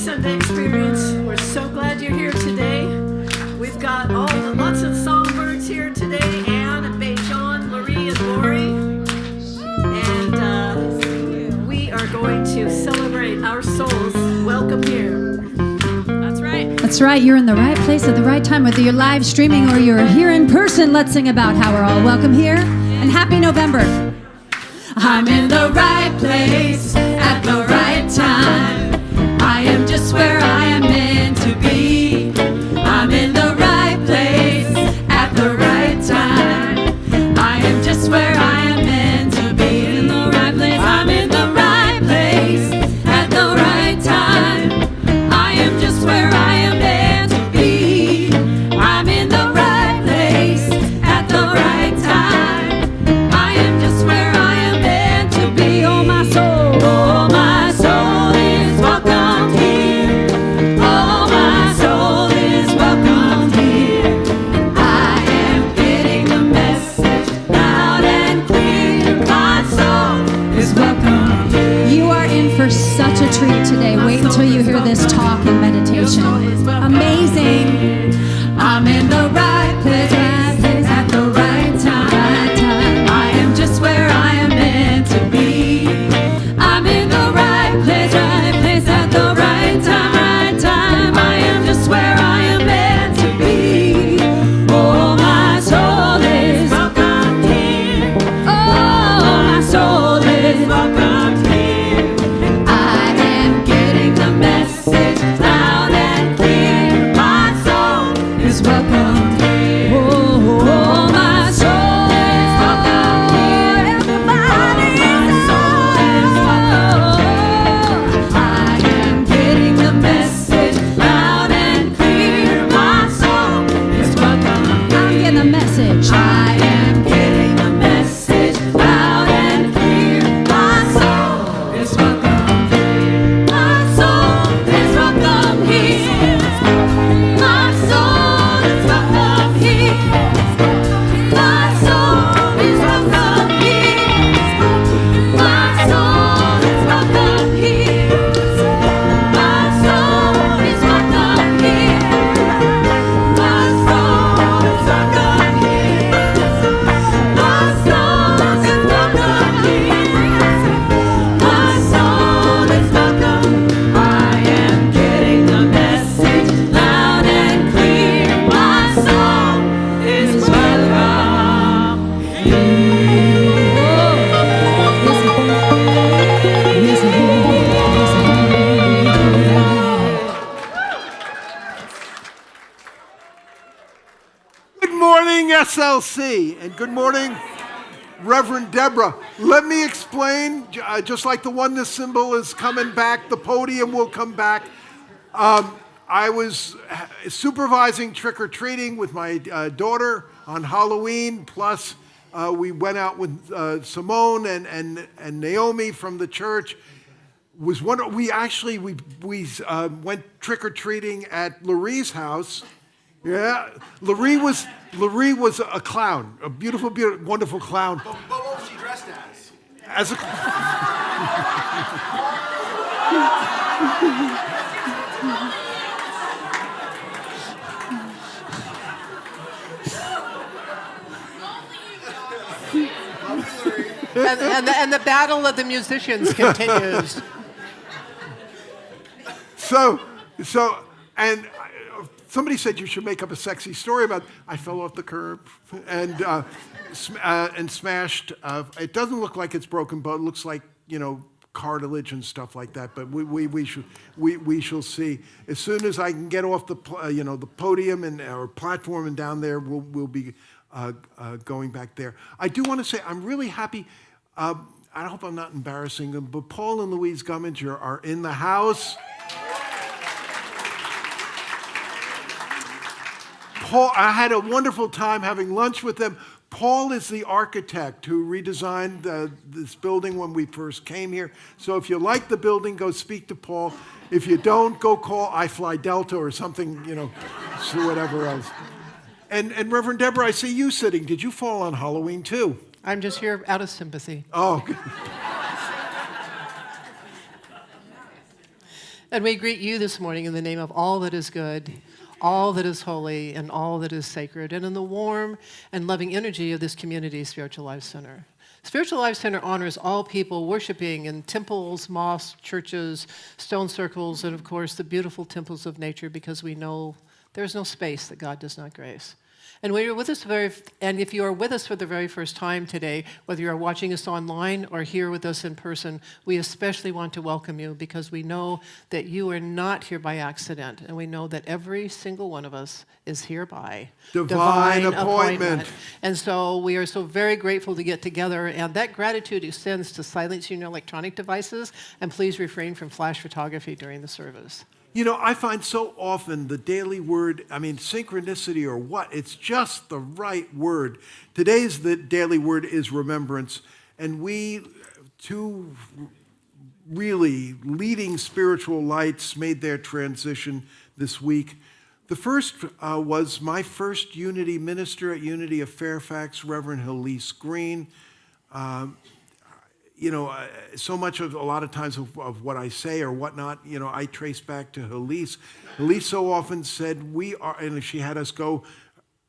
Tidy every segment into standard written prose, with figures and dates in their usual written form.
Sunday experience. We're so glad you're here today. We've got lots of songbirds here today, Anne and Bejon, Marie and Lori. And we are going to celebrate our souls. Welcome here. That's right. That's right. You're in the right place at the right time, whether you're live streaming or you're here in person. Let's sing about how we're all welcome here. And happy November. I'm in the right place at the right time. I am just where I am meant to be. I'm in the right place at the right time. I am just where I am meant to be. In the right place. I'm in the right place at the right time. I am just where I am meant to be. I'm in the right place at the right time. I am just where I am meant to be. Oh my soul, oh my soul is welcome here. Oh my soul is welcome here. I am getting the message loud and clear. My soul is welcome here. You are in for such a treat today. Wait until you hear this talk and meditation. Amazing. I'm in the right place at the right time. I am just where I am meant to be. I'm in the right place at the right time. I am just where I am meant to be. Oh, my soul is welcome here. Oh, my soul is welcome here. I am getting the message loud and clear. My soul is welcome here. Oh, my soul is welcome here. Everybody, my soul is welcome here. I am getting the message loud and clear. My soul is welcome here. I'm getting the message. I am getting the message loud and clear. My soul is welcome here. My soul is welcome here. My soul is welcome here. My soul is welcome here. My soul is welcome here. My soul is welcome here. My soul is welcome here. My soul is welcome here. My soul is welcome. I am getting the message loud and clear. My soul is welcome Good morning, SLC, and good morning, Reverend Deborah. Let me explain, just like the oneness symbol is coming back, the podium will come back. I was supervising trick-or-treating with my daughter on Halloween, plus we went out with Simone and Naomi from the church. We went trick-or-treating at Larie's house. Yeah, Larie was a clown, a beautiful, wonderful clown. But what was she dressed as? As a And the battle of the musicians continues. And somebody said you should make up a sexy story about I fell off the curb and smashed. It doesn't look like it's broken, but it looks like cartilage and stuff like that. But we shall see. As soon as I can get off the podium and or platform and down there, we'll be going back there. I do want to say I'm really happy. I hope I'm not embarrassing them, but Paul and Louise Gumminger are in the house. Paul, I had a wonderful time having lunch with them. Paul is the architect who redesigned this building when we first came here. So if you like the building, go speak to Paul. If you don't, go call iFly Delta or something, so whatever else. And Reverend Deborah, I see you sitting. Did you fall on Halloween too? I'm just here out of sympathy. Oh. And we greet you this morning in the name of all that is good, all that is holy, and all that is sacred, and in the warm and loving energy of this community, Spiritual Life Center. Spiritual Life Center honors all people worshiping in temples, mosques, churches, stone circles, and of course the beautiful temples of nature, because we know there's no space that God does not grace. And when you're with us if you are with us for the very first time today, whether you're watching us online or here with us in person, we especially want to welcome you, because we know that you are not here by accident, and we know that every single one of us is here by Divine appointment. And so we are so very grateful to get together, and that gratitude extends to silencing your electronic devices, and please refrain from flash photography during the service. You know, I find so often the daily word, synchronicity or what, it's just the right word. Today's the daily word is remembrance, and we, two really leading spiritual lights, made their transition this week. The first was my first Unity minister at Unity of Fairfax, Reverend Elise Green. So much of a lot of times of what I say or whatnot, I trace back to Elise. Elise so often said, we are, and she had us go,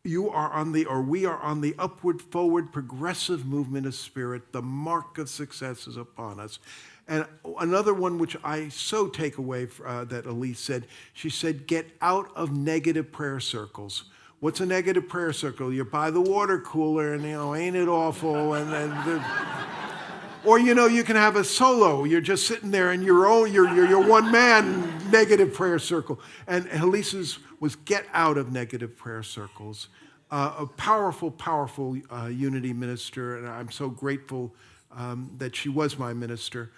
we are on the upward, forward, progressive movement of spirit. The mark of success is upon us. And another one which I so take away that Elise said, she said, get out of negative prayer circles. What's a negative prayer circle? You're by the water cooler and, ain't it awful? Or, you can have a solo. You're just sitting there in your one-man negative prayer circle. And Elise's was get out of negative prayer circles. A powerful, powerful Unity minister, and I'm so grateful that she was my minister.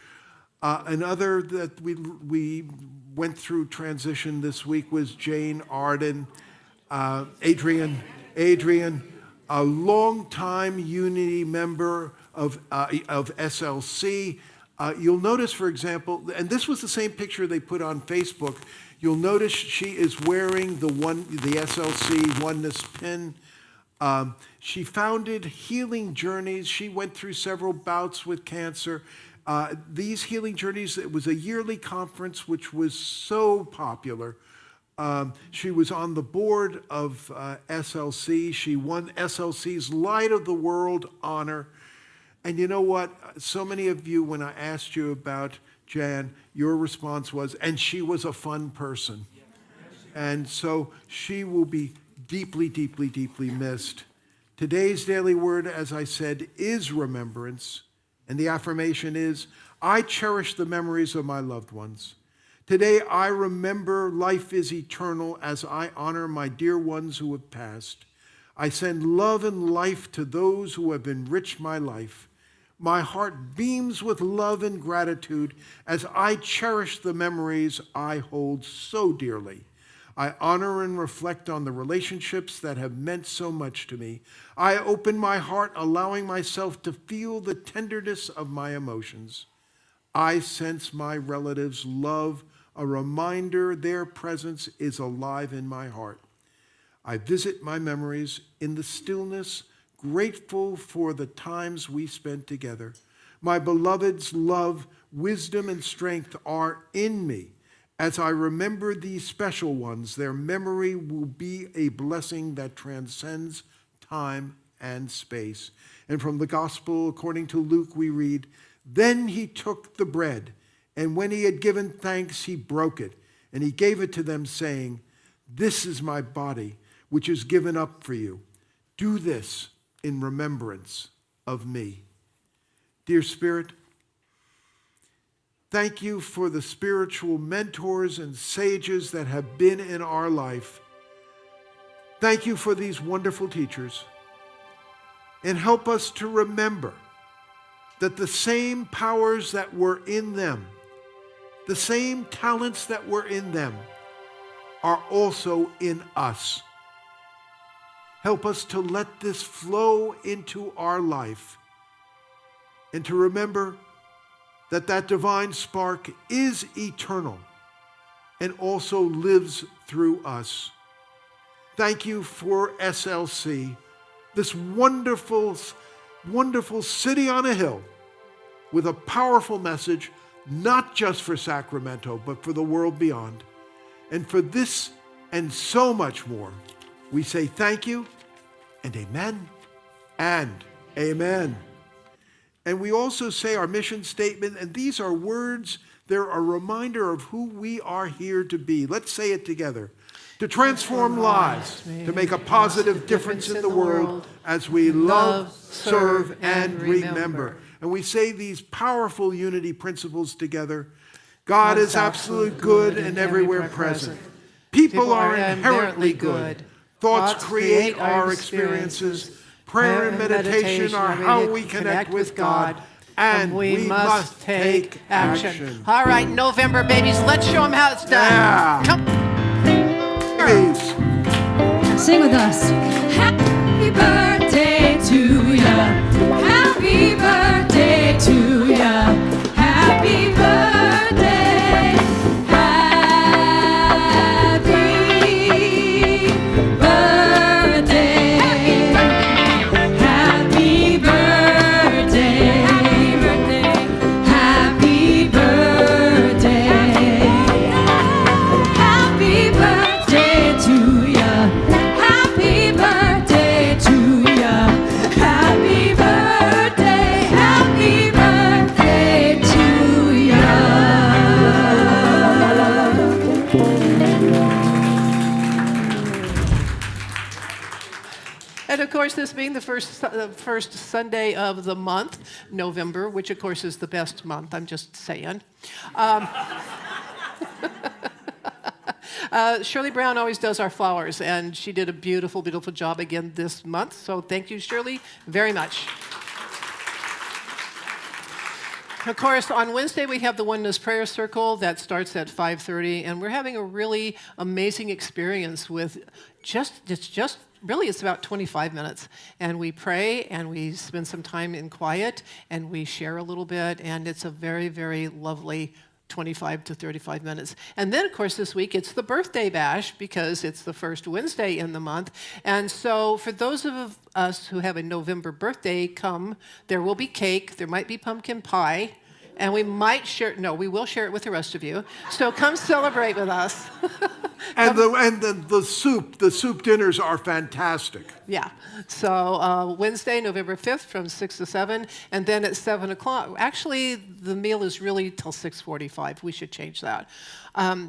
Another that we went through transition this week was Jane Arden. Adrian, a longtime Unity member of SLC. You'll notice, for example, and this was the same picture they put on Facebook. You'll notice she is wearing the SLC Oneness pin. She founded Healing Journeys. She went through several bouts with cancer. These Healing Journeys, it was a yearly conference which was so popular. She was on the board of SLC. She won SLC's Light of the World honor. And you know what? So many of you, when I asked you about Jan, your response was, and she was a fun person. And so she will be deeply, deeply, deeply missed. Today's daily word, as I said, is remembrance. And the affirmation is, I cherish the memories of my loved ones. Today, I remember life is eternal as I honor my dear ones who have passed. I send love and life to those who have enriched my life. My heart beams with love and gratitude as I cherish the memories I hold so dearly. I honor and reflect on the relationships that have meant so much to me. I open my heart, allowing myself to feel the tenderness of my emotions. I sense my relatives' love, a reminder their presence is alive in my heart. I visit my memories in the stillness, grateful for the times we spent together. My beloved's love, wisdom, and strength are in me. As I remember these special ones, their memory will be a blessing that transcends time and space. And from the Gospel, according to Luke, we read, then he took the bread, and when he had given thanks, he broke it, and he gave it to them, saying, this is my body, which is given up for you. Do this in remembrance of me. Dear Spirit, thank you for the spiritual mentors and sages that have been in our life. Thank you for these wonderful teachers. And help us to remember that the same powers that were in them, the same talents that were in them, are also in us. Help us to let this flow into our life and to remember that that divine spark is eternal and also lives through us. Thank you for SLC, this wonderful, wonderful city on a hill with a powerful message not just for Sacramento, but for the world beyond. And for this and so much more, we say thank you and amen and amen. And we also say our mission statement, and these are words, they're a reminder of who we are here to be. Let's say it together. To transform lives, to make a positive difference in the world as we love, serve, and remember. And we say these powerful unity principles together. God is absolute good and everywhere present. People are inherently good. Thoughts create our experiences. Prayer and meditation are how we connect with God. And we must take action. All right, November babies, let's show them how it's done. Yeah. Come. Sing with us. Happy birthday to ya. Happy birthday to ya. Happy birthday. Happy birthday. Happy birthday. Happy birthday. Happy birthday to ya. Happy birthday to ya. Happy birthday. Happy birthday to ya. And of course, this being the first Sunday of the month, November, which of course is the best month, I'm just saying. Shirley Brown always does our flowers, and she did a beautiful, beautiful job again this month. So thank you, Shirley, very much. Of course, on Wednesday, we have the Oneness Prayer Circle that starts at 5:30, and we're having a really amazing experience with it's about 25 minutes. And we pray, and we spend some time in quiet, and we share a little bit, and it's a very, very lovely 25 to 35 minutes. And then, of course, this week it's the birthday bash because it's the first Wednesday in the month. And so for those of us who have a November birthday, come. There will be cake. There might be pumpkin pie. And we will share it with the rest of you. So come celebrate with us. And the soup dinners are fantastic. Yeah. So Wednesday, November 5th from 6 to 7, and then at 7 o'clock. Actually, the meal is really till 6:45. We should change that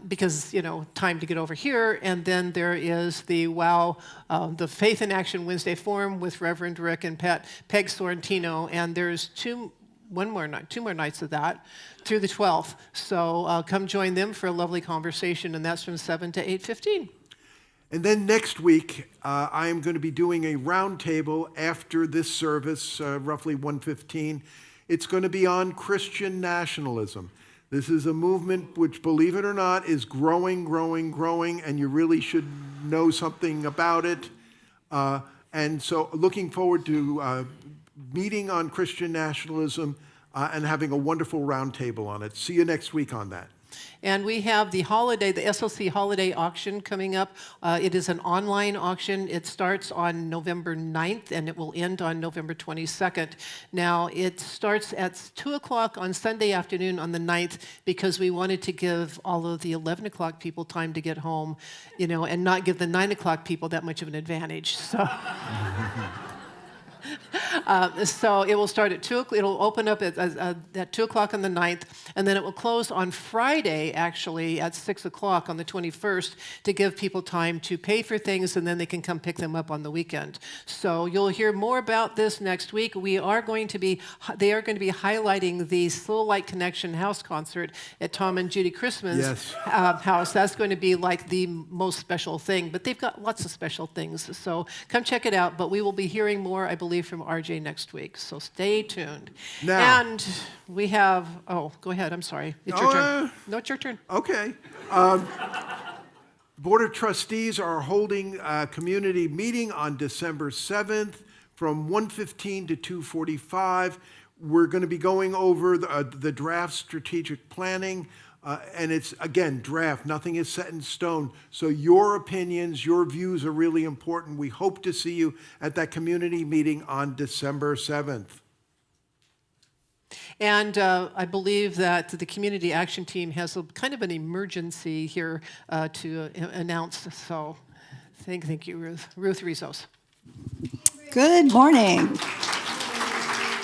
because, time to get over here. And then there is the the Faith in Action Wednesday Forum with Reverend Rick and Peg Sorrentino, and there's two more nights of that through the 12th. So come join them for a lovely conversation, and that's from 7 to 8:15. And then next week, I am going to be doing a roundtable after this service, roughly 1:15. It's going to be on Christian nationalism. This is a movement which, believe it or not, is growing, and you really should know something about it. And so looking forward to meeting on Christian nationalism and having a wonderful roundtable on it. See you next week on that. And we have the SLC holiday auction coming up. It is an online auction. It starts on November 9th, and it will end on November 22nd. Now, it starts at 2 o'clock on Sunday afternoon on the 9th because we wanted to give all of the 11 o'clock people time to get home, and not give the 9 o'clock people that much of an advantage. So... So it will start at 2 o'clock. It'll open up at 2 o'clock on the 9th, and then it will close on Friday, actually, at 6 o'clock on the 21st to give people time to pay for things, and then they can come pick them up on the weekend. So you'll hear more about this next week. They are going to be highlighting the Slow Light Connection house concert at Tom and Judy Christman's house. That's going to be like the most special thing, but they've got lots of special things. So come check it out, but we will be hearing more, I believe, from RJ next week, so stay tuned. Now, and we have, go ahead, I'm sorry. It's your turn. No, it's your turn. Okay. Board of Trustees are holding a community meeting on December 7th from 1:15 to 2:45. We're going to be going over the draft strategic planning. And it's, again, draft. Nothing is set in stone. So your opinions, your views are really important. We hope to see you at that community meeting on December 7th. And I believe that the community action team has a kind of an emergency here to announce. So thank you, Ruth. Ruth Rizos. Good morning.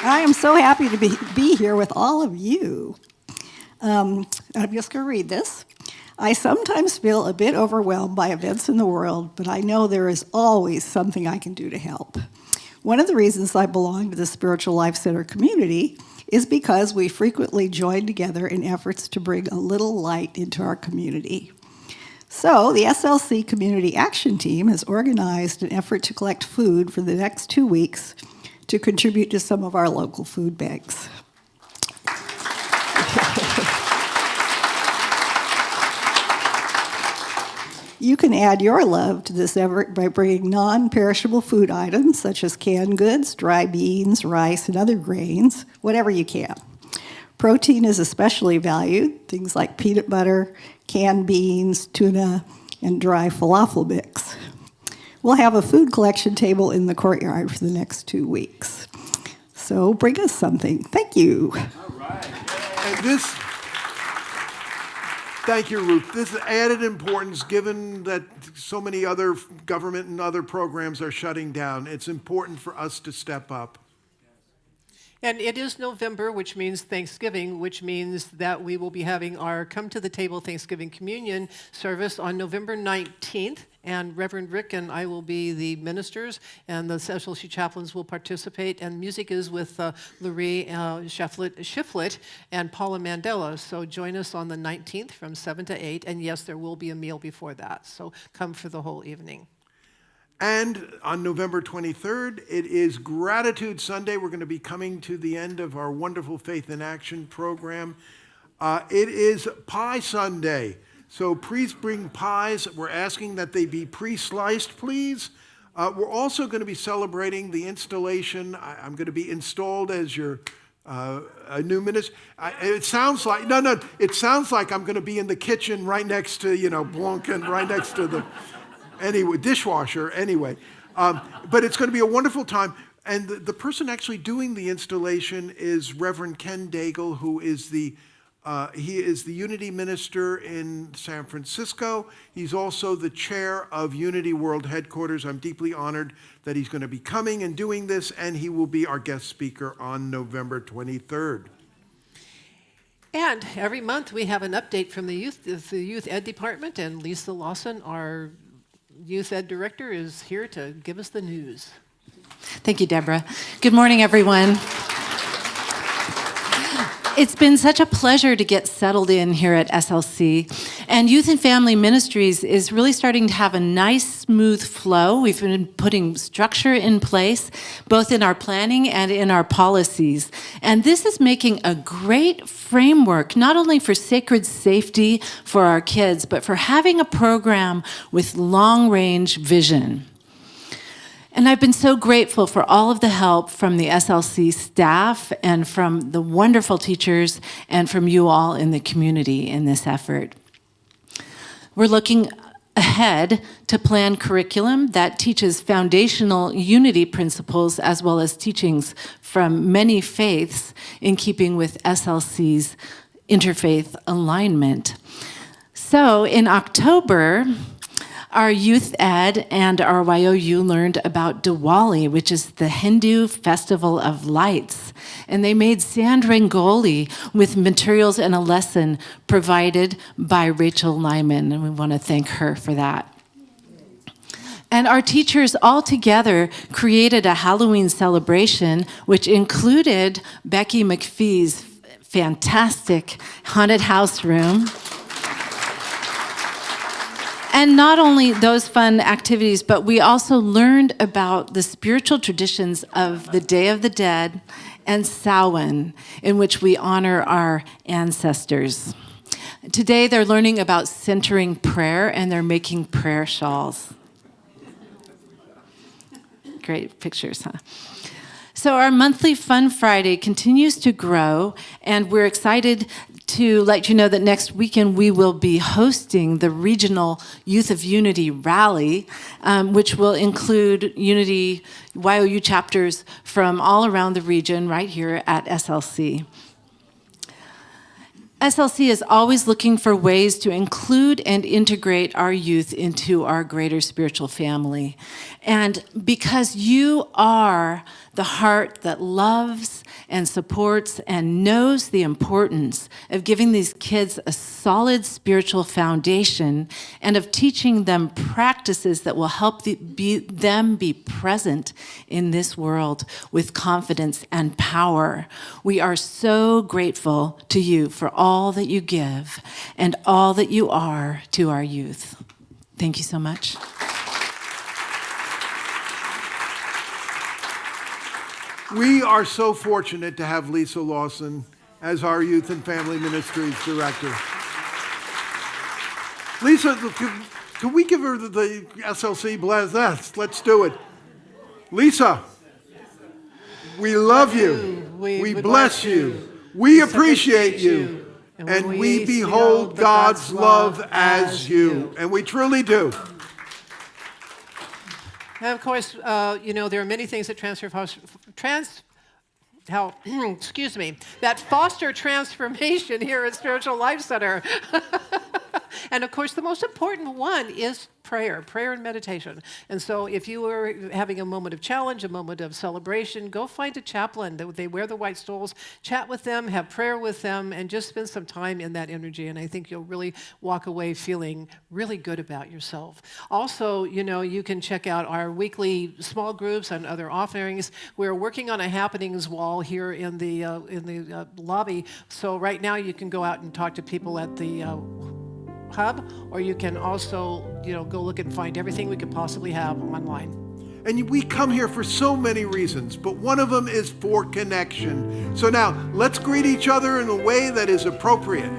I am so happy to be here with all of you. I'm just going to read this. I sometimes feel a bit overwhelmed by events in the world, but I know there is always something I can do to help. One of the reasons I belong to the Spiritual Life Center community is because we frequently join together in efforts to bring a little light into our community. So the SLC Community Action Team has organized an effort to collect food for the next 2 weeks to contribute to some of our local food banks. You can add your love to this effort by bringing non-perishable food items such as canned goods, dry beans, rice, and other grains, whatever you can. Protein is especially valued, things like peanut butter, canned beans, tuna, and dry falafel mix. We'll have a food collection table in the courtyard for the next 2 weeks. So bring us something. Thank you. All right. And thank you, Ruth. This is added importance given that so many other government and other programs are shutting down. It's important for us to step up. And it is November, which means Thanksgiving, which means that we will be having our Come to the Table Thanksgiving Communion service on November 19th. And Reverend Rick and I will be the ministers, and the SLC chaplains will participate. And music is with Arie Shiflett and Paula Mandella. So join us on the 19th from 7 to 8. And yes, there will be a meal before that. So come for the whole evening. And on November 23rd, it is Gratitude Sunday. We're going to be coming to the end of our wonderful Faith in Action program. It is Pie Sunday. So please bring pies. We're asking that they be pre-sliced, please. We're also going to be celebrating the installation. I'm going to be installed as your a new minister. It sounds like, it sounds like I'm going to be in the kitchen right next to, Blunken, right next to the, anyway, dishwasher, anyway. But it's going to be a wonderful time. And the person actually doing the installation is Reverend Ken Daigle, who is he is the Unity Minister in San Francisco. He's also the chair of Unity World Headquarters. I'm deeply honored that he's going to be coming and doing this, and he will be our guest speaker on November 23rd. And every month we have an update from the youth ed department, and Lisa Lawson, our youth ed director, is here to give us the news. Thank you, Deborah. Good morning, everyone. It's been such a pleasure to get settled in here at SLC. And Youth and Family Ministries is really starting to have a nice, smooth flow. We've been putting structure in place, both in our planning and in our policies. And this is making a great framework, not only for sacred safety for our kids, but for having a program with long-range vision. And I've been so grateful for all of the help from the SLC staff and from the wonderful teachers and from you all in the community in this effort. We're looking ahead to plan curriculum that teaches foundational unity principles as well as teachings from many faiths in keeping with SLC's interfaith alignment. So in October, our youth ed and our YOU learned about Diwali, which is the Hindu festival of lights. And they made sand rangoli with materials and a lesson provided by Rachel Lyman, and we want to thank her for that. And our teachers all together created a Halloween celebration, which included Becky McPhee's fantastic haunted house room. And not only those fun activities, but we also learned about the spiritual traditions of the Day of the Dead and Samhain, in which we honor our ancestors. Today, they're learning about centering prayer, and they're making prayer shawls. Great pictures, huh? So our monthly Fun Friday continues to grow, and we're excited to let you know that next weekend we will be hosting the Regional Youth of Unity Rally, which will include Unity YOU chapters from all around the region right here at SLC. SLC is always looking for ways to include and integrate our youth into our greater spiritual family. And because you are the heart that loves and supports and knows the importance of giving these kids a solid spiritual foundation and of teaching them practices that will help them be present in this world with confidence and power. We are so grateful to you for all that you give and all that you are to our youth. Thank you so much. We are so fortunate to have Lisa Lawson as our Youth and Family Ministries Director. Lisa, can we give her the SLC bless? Let's do it. Lisa, we love you. We bless you. We appreciate you. And we behold God's love as you. And we truly do. And of course, there are many things that that foster transformation here at Spiritual Life Center. And of course, the most important one is prayer and meditation. And so if you are having a moment of challenge, a moment of celebration, go find a chaplain. They wear the white stoles, chat with them, have prayer with them, and just spend some time in that energy. And I think you'll really walk away feeling really good about yourself. Also, you can check out our weekly small groups and other offerings. We're working on a happenings wall here in the lobby. So right now you can go out and talk to people at the hub, or you can also, go look and find everything we could possibly have online. And we come here for so many reasons, but one of them is for connection. So now, let's greet each other in a way that is appropriate.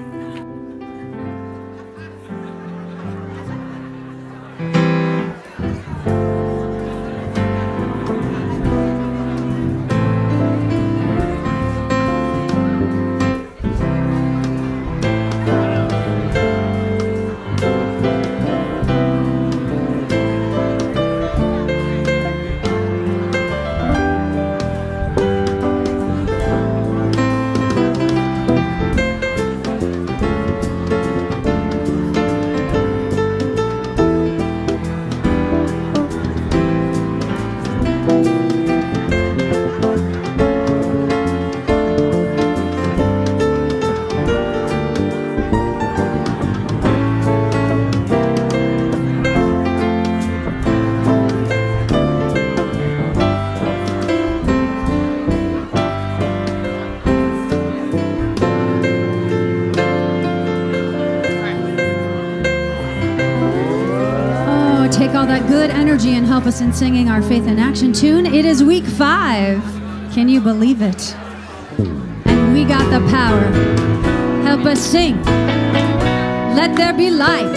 All that good energy and help us in singing our Faith in Action tune. It is week 5. Can you believe it? And we got the power. Help us sing. Let there be light.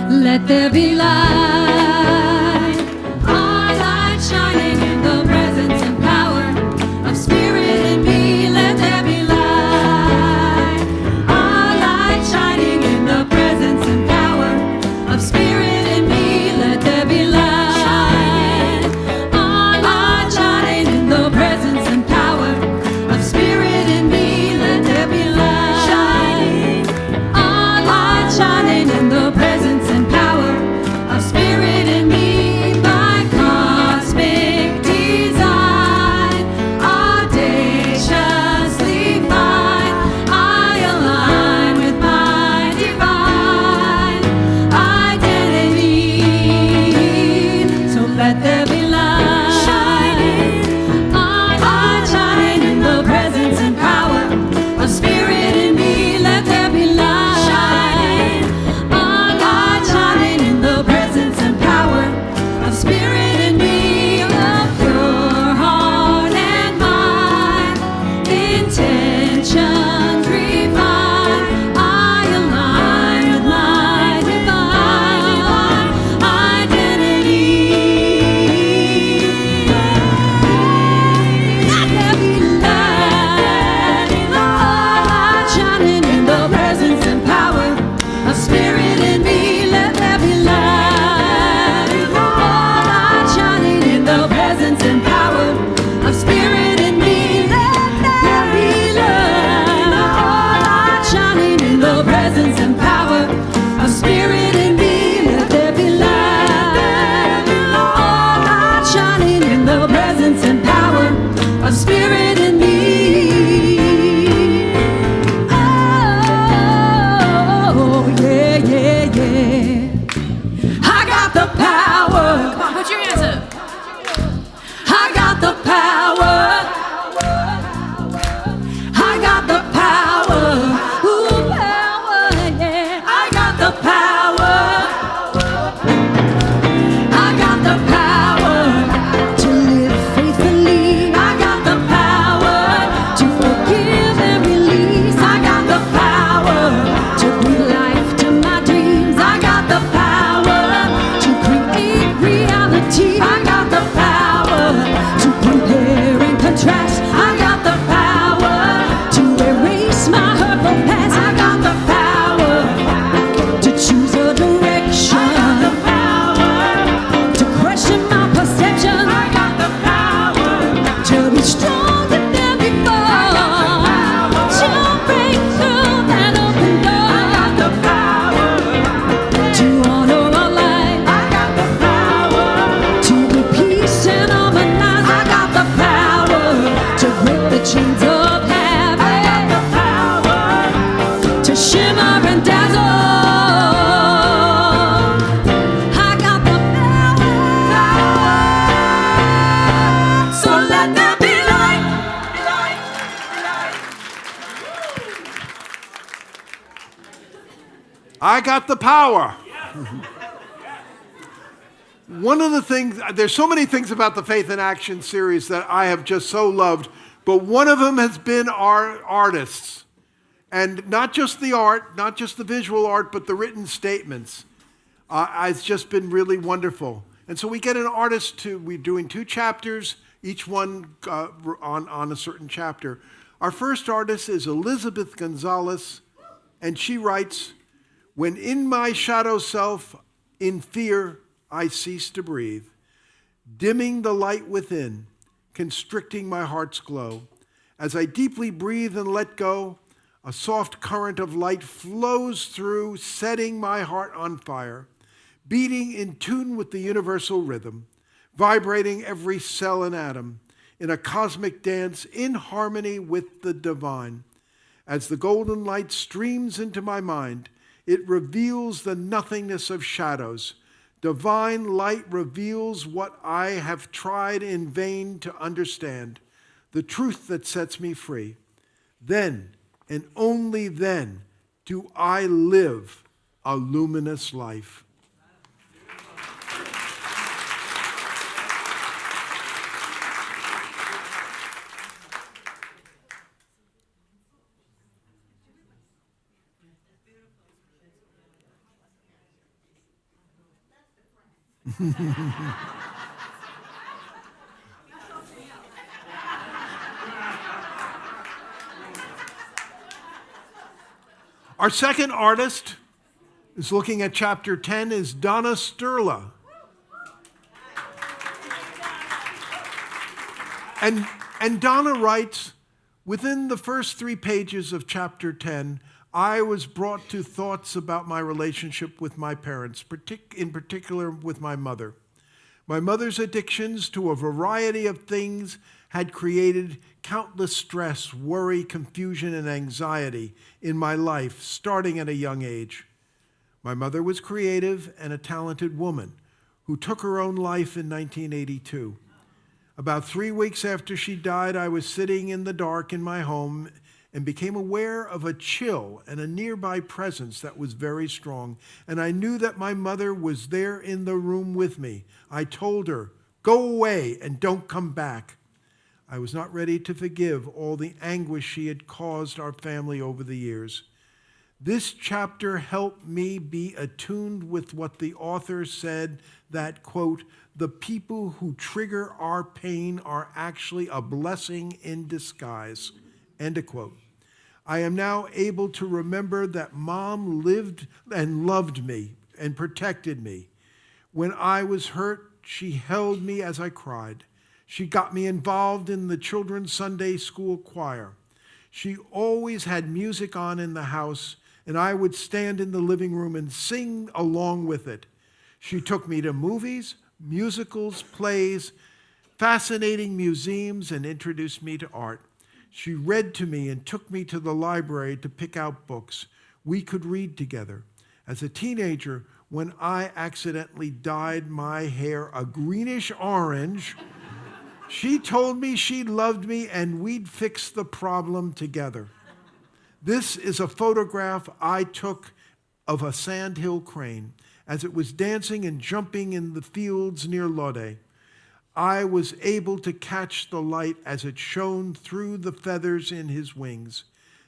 Let there be light. Our light shining in the presence and power of Spirit in me. Let there be light. Our light shining in the presence and power of Spirit. Shining in the presence and power of Spirit in me. I got the power. One of the things, there's so many things about the Faith in Action series that I have just so loved, but one of them has been our artists. And not just the art, not just the visual art, but the written statements. It's just been really wonderful. And so we get an artist we're doing 2 chapters, each one on a certain chapter. Our first artist is Elizabeth Gonzalez, and she writes, "When in my shadow self, in fear, I cease to breathe, dimming the light within, constricting my heart's glow. As I deeply breathe and let go, a soft current of light flows through, setting my heart on fire, beating in tune with the universal rhythm, vibrating every cell and atom in a cosmic dance in harmony with the divine. As the golden light streams into my mind, it reveals the nothingness of shadows. Divine light reveals what I have tried in vain to understand, the truth that sets me free. Then, and only then, do I live a luminous life." Our second artist is looking at chapter 10 is Donna Sturla. And Donna writes, "Within the first 3 pages of chapter 10, I was brought to thoughts about my relationship with my parents, in particular with my mother. My mother's addictions to a variety of things had created countless stress, worry, confusion, and anxiety in my life, starting at a young age. My mother was creative and a talented woman who took her own life in 1982. About 3 weeks after she died, I was sitting in the dark in my home and became aware of a chill and a nearby presence that was very strong, and I knew that my mother was there in the room with me. I told her, 'Go away and don't come back.' I was not ready to forgive all the anguish she had caused our family over the years. This chapter helped me be attuned with what the author said that, quote, 'the people who trigger our pain are actually a blessing in disguise,' end of quote. I am now able to remember that Mom lived and loved me and protected me. When I was hurt, she held me as I cried. She got me involved in the children's Sunday school choir. She always had music on in the house, and I would stand in the living room and sing along with it. She took me to movies, musicals, plays, fascinating museums, and introduced me to art. She read to me and took me to the library to pick out books. We could read together. As a teenager, when I accidentally dyed my hair a greenish orange, she told me she loved me and we'd fix the problem together. This is a photograph I took of a sandhill crane as it was dancing and jumping in the fields near Lode. I was able to catch the light as it shone through the feathers in his wings.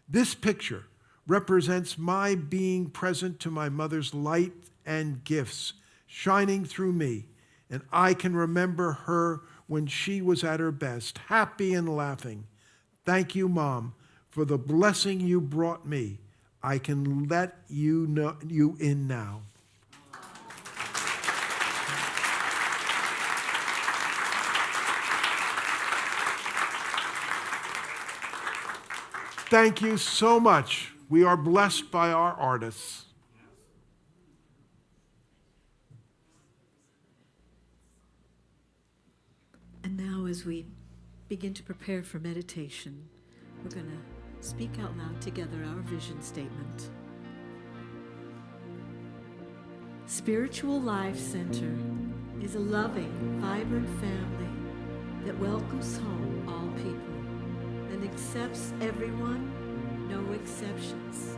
This picture represents my being present to my mother's light and gifts shining through me, and I can remember her when she was at her best, happy and laughing. Thank you, Mom, for the blessing you brought me. I can let you in now." Thank you so much. We are blessed by our artists. And now, as we begin to prepare for meditation, we're going to speak out loud together our vision statement. Spiritual Life Center is a loving, vibrant family that welcomes home all people and accepts everyone, no exceptions.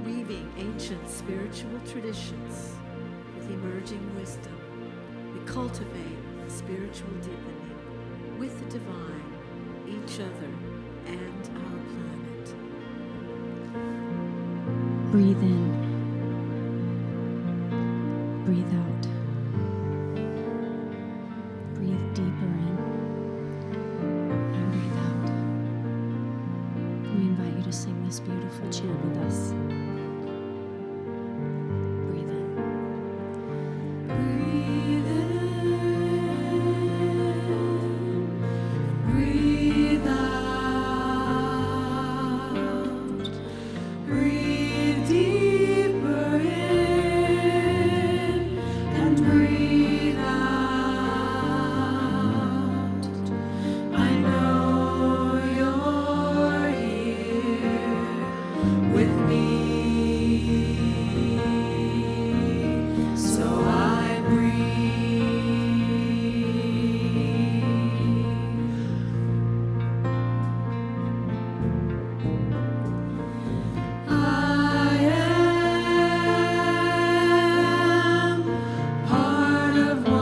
weaving ancient spiritual traditions with emerging wisdom. We cultivate spiritual deepening with the divine, each other, and our planet. Breathe in. Breathe out. Breathe deeper in. And breathe out. We invite you to sing this beautiful chant with us. Breathe in. Breathe in. Breathe out. Breathe deeper in and breathe out. I know you're here with me, so I breathe. I am part of one,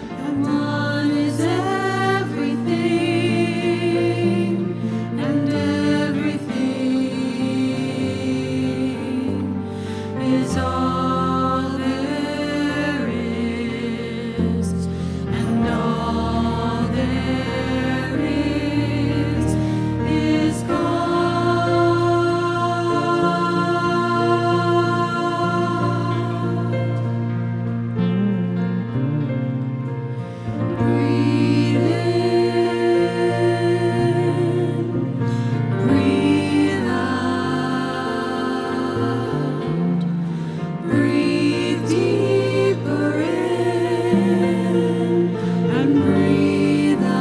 and one is everything, and everything is all there is, and all there is God. Breathe in, breathe out, breathe deeper in and breathe out.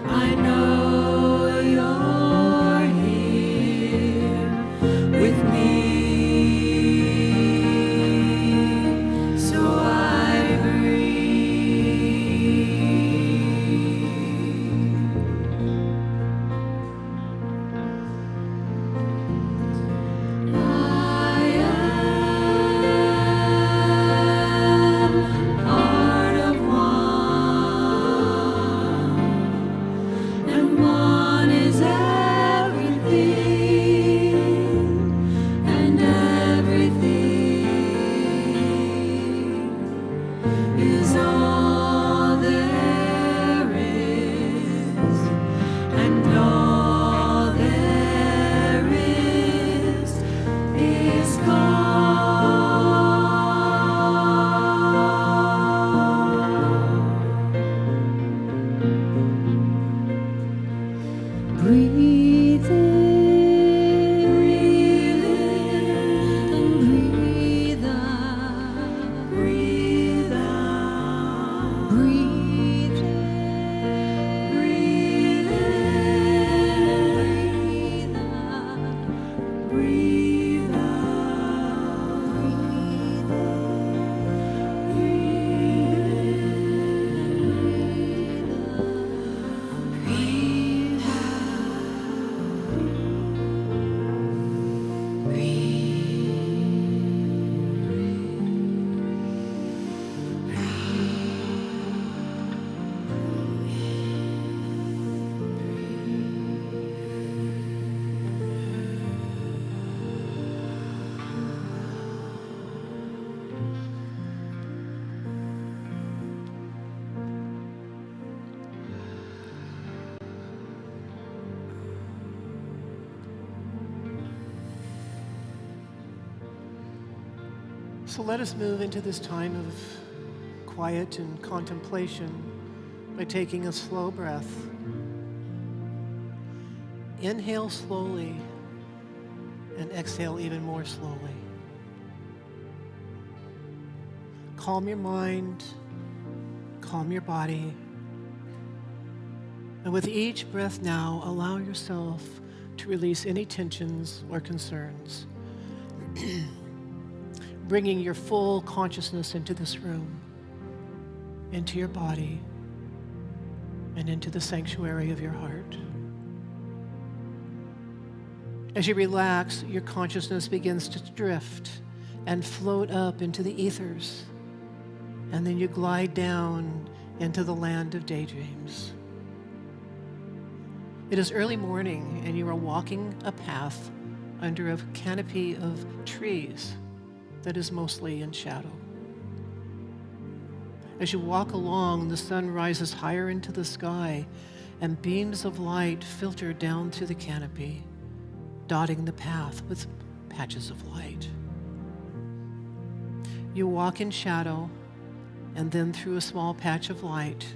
I know you're here with me, so I breathe. I am part of one, and one is everything, and everything is all there is, and all there is God. Breathe in, and breathe out. Breathe out. Breathe in, breathe out. Breathe out. Breathe So let us move into this time of quiet and contemplation by taking a slow breath. Inhale slowly and exhale even more slowly. Calm your mind, calm your body. And with each breath now, allow yourself to release any tensions or concerns. Bringing your full consciousness into this room, into your body, and into the sanctuary of your heart. As you relax, your consciousness begins to drift and float up into the ethers, and then you glide down into the land of daydreams. It is early morning, and you are walking a path under a canopy of trees that is mostly in shadow. As you walk along, the sun rises higher into the sky, and beams of light filter down through the canopy, dotting the path with patches of light. You walk in shadow, and then through a small patch of light,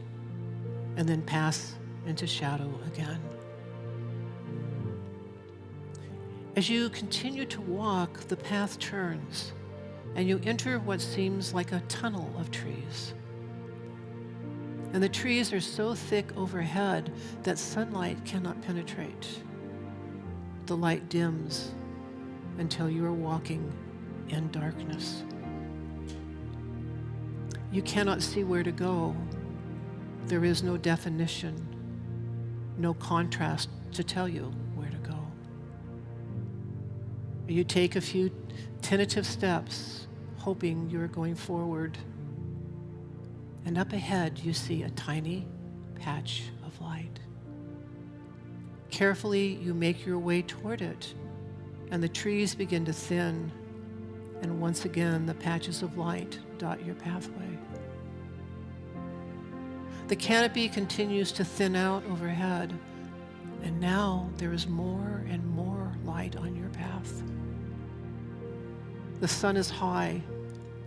and then pass into shadow again. As you continue to walk, the path turns, and you enter what seems like a tunnel of trees. And the trees are so thick overhead that sunlight cannot penetrate. The light dims until you are walking in darkness. You cannot see where to go. There is no definition, no contrast to tell you where to go. You take a few tentative steps, hoping you are going forward. And up ahead, you see a tiny patch of light. Carefully, you make your way toward it, and the trees begin to thin, and once again, the patches of light dot your pathway. The canopy continues to thin out overhead, and now there is more and more light on your path. The sun is high,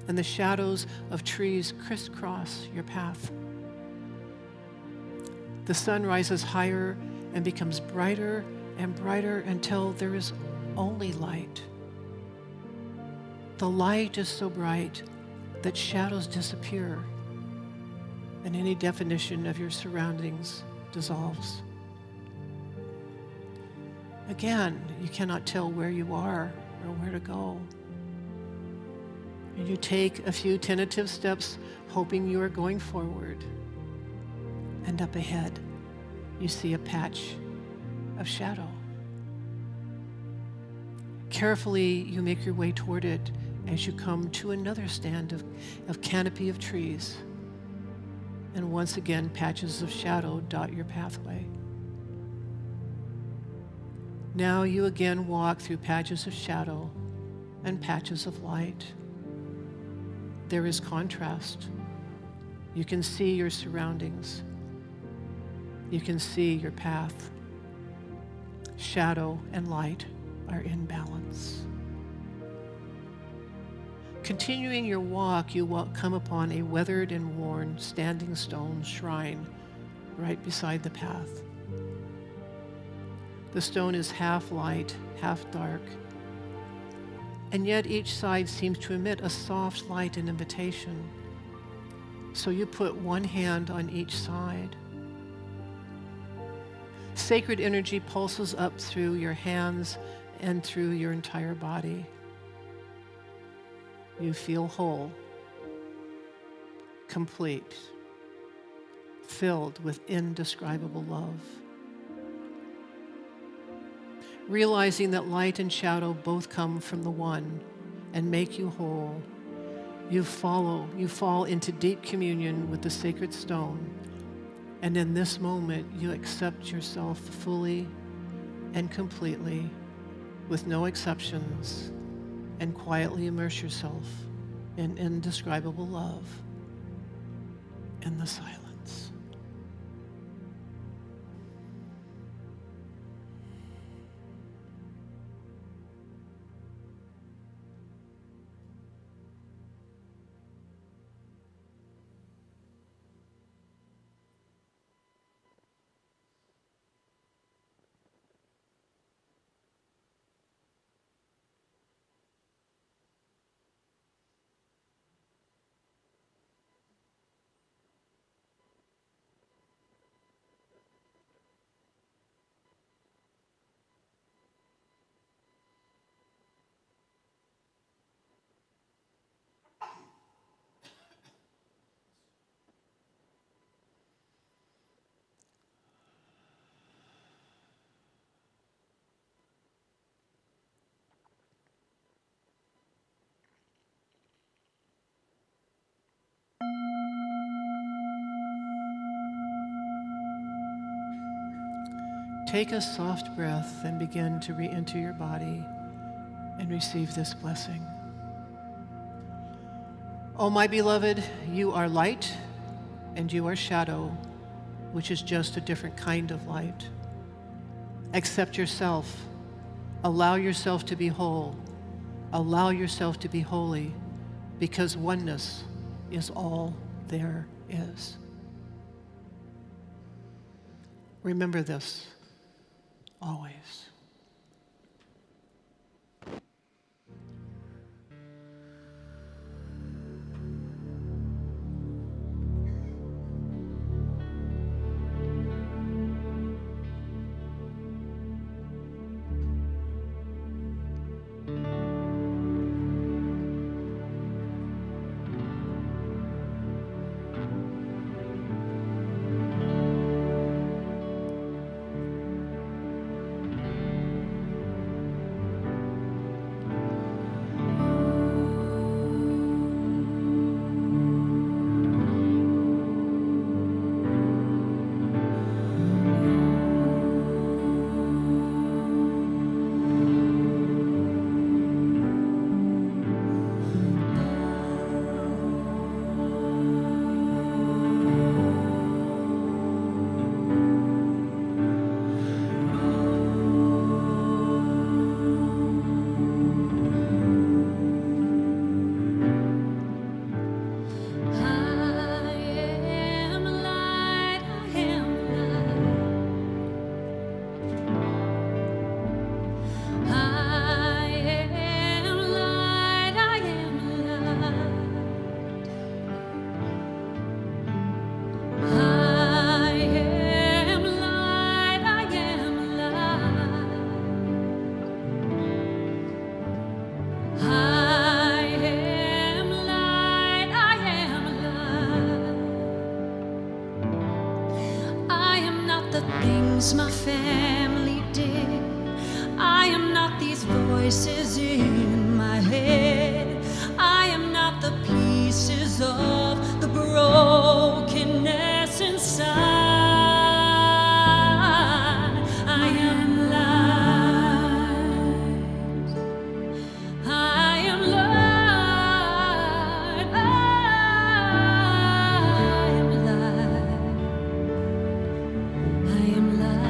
and the shadows of trees crisscross your path. The sun rises higher and becomes brighter and brighter until there is only light. The light is so bright that shadows disappear, and any definition of your surroundings dissolves. Again, you cannot tell where you are or where to go. And you take a few tentative steps, hoping you are going forward. And up ahead, you see a patch of shadow. Carefully, you make your way toward it as you come to another stand of canopy of trees. And once again, patches of shadow dot your pathway. Now you again walk through patches of shadow and patches of light. There is contrast. You can see your surroundings. You can see your path. Shadow and light are in balance. Continuing your walk, you come upon a weathered and worn standing stone shrine right beside the path. The stone is half light, half dark, and yet each side seems to emit a soft light and invitation. So you put one hand on each side. Sacred energy pulses up through your hands and through your entire body. You feel whole, complete, filled with indescribable love. Realizing that light and shadow both come from the one and make you whole, you fall into deep communion with the sacred stone, and in this moment you accept yourself fully and completely, with no exceptions, and quietly immerse yourself in indescribable love in the silence. take a soft breath and begin to re-enter your body and receive this blessing. Oh, my beloved, you are light and you are shadow, which is just a different kind of light. Accept yourself. Allow yourself to be whole. Allow yourself to be holy, because oneness is all there is. Remember this always. My family did. I am not these voices in my head. I am not the pieces of the brokenness inside. I am light. I am light. I am light. I am light.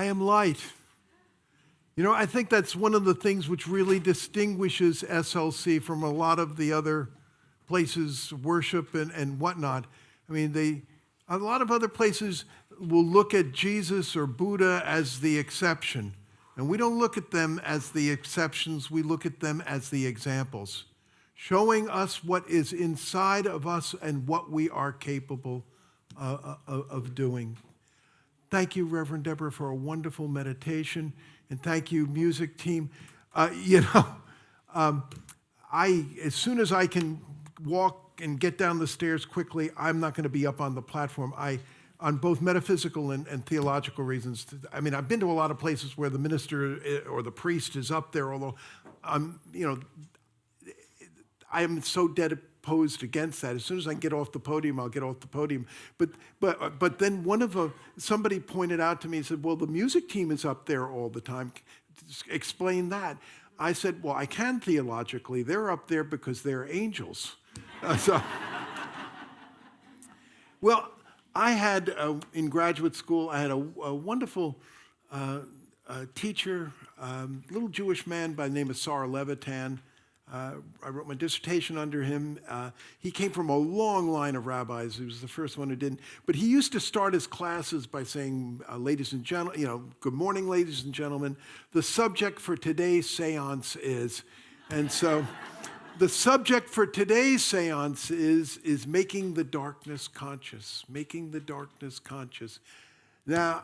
am light. You know, I think that's one of the things which really distinguishes SLC from a lot of the other places, worship and whatnot. I mean, a lot of other places will look at Jesus or Buddha as the exception. And we don't look at them as the exceptions, we look at them as the examples, showing us what is inside of us and what we are capable of doing. Thank you, Reverend Deborah, for a wonderful meditation. And thank you, music team. As soon as I can walk and get down the stairs quickly, I'm not going to be up on the platform. On both metaphysical and theological reasons. I mean, I've been to a lot of places where the minister or the priest is up there, although, I am so dead opposed against that. As soon as I can get off the podium, I'll get off the podium. But then somebody pointed out to me and said, well, the music team is up there all the time. Explain that. I said, well, I can theologically. They're up there because they're angels. Well, I had, in graduate school, I had a wonderful teacher, little Jewish man by the name of Sar Levitan. I wrote my dissertation under him. He came from a long line of rabbis. He was the first one who didn't. But he used to start his classes by saying, ladies and gentlemen, good morning, ladies and gentlemen. The subject for today's seance is, and so the subject for today's seance is making the darkness conscious, making the darkness conscious. Now,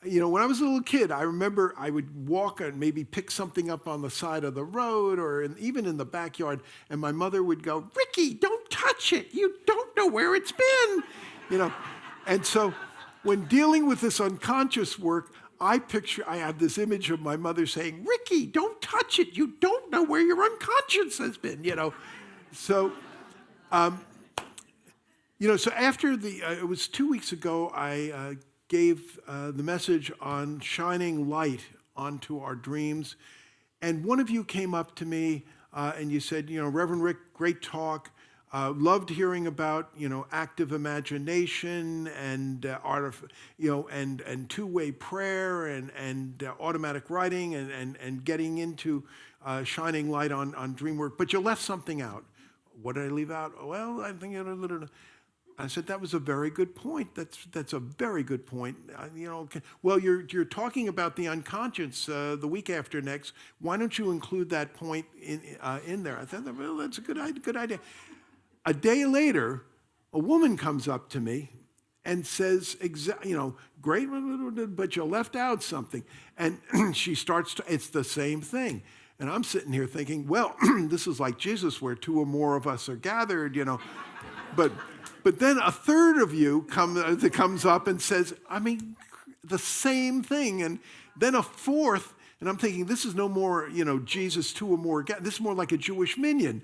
when I was a little kid, I remember I would walk and maybe pick something up on the side of the road or even in the backyard, and my mother would go, Ricky, don't touch it. You don't know where it's been. And so when dealing with this unconscious work, I have this image of my mother saying, Ricky, don't touch it. You don't know where your unconscious has been, So, so after it was 2 weeks ago, I gave the message on shining light onto our dreams. And one of you came up to me and you said, Reverend Rick, great talk. Loved hearing about, active imagination and and two-way prayer and automatic writing and getting into shining light on dream work. But you left something out. What did I leave out? Well, I think I said that was a very good point. That's a very good point. Well, you're talking about the unconscious the week after next. Why don't you include that point in there? I thought, well, that's a good idea. A day later, a woman comes up to me and says, great, but you left out something. And she starts it's the same thing. And I'm sitting here thinking, well, this is like Jesus where two or more of us are gathered, But then a third of you comes up and says, the same thing. And then a fourth, and I'm thinking, this is no more, Jesus two or more. This is more like a Jewish minyan.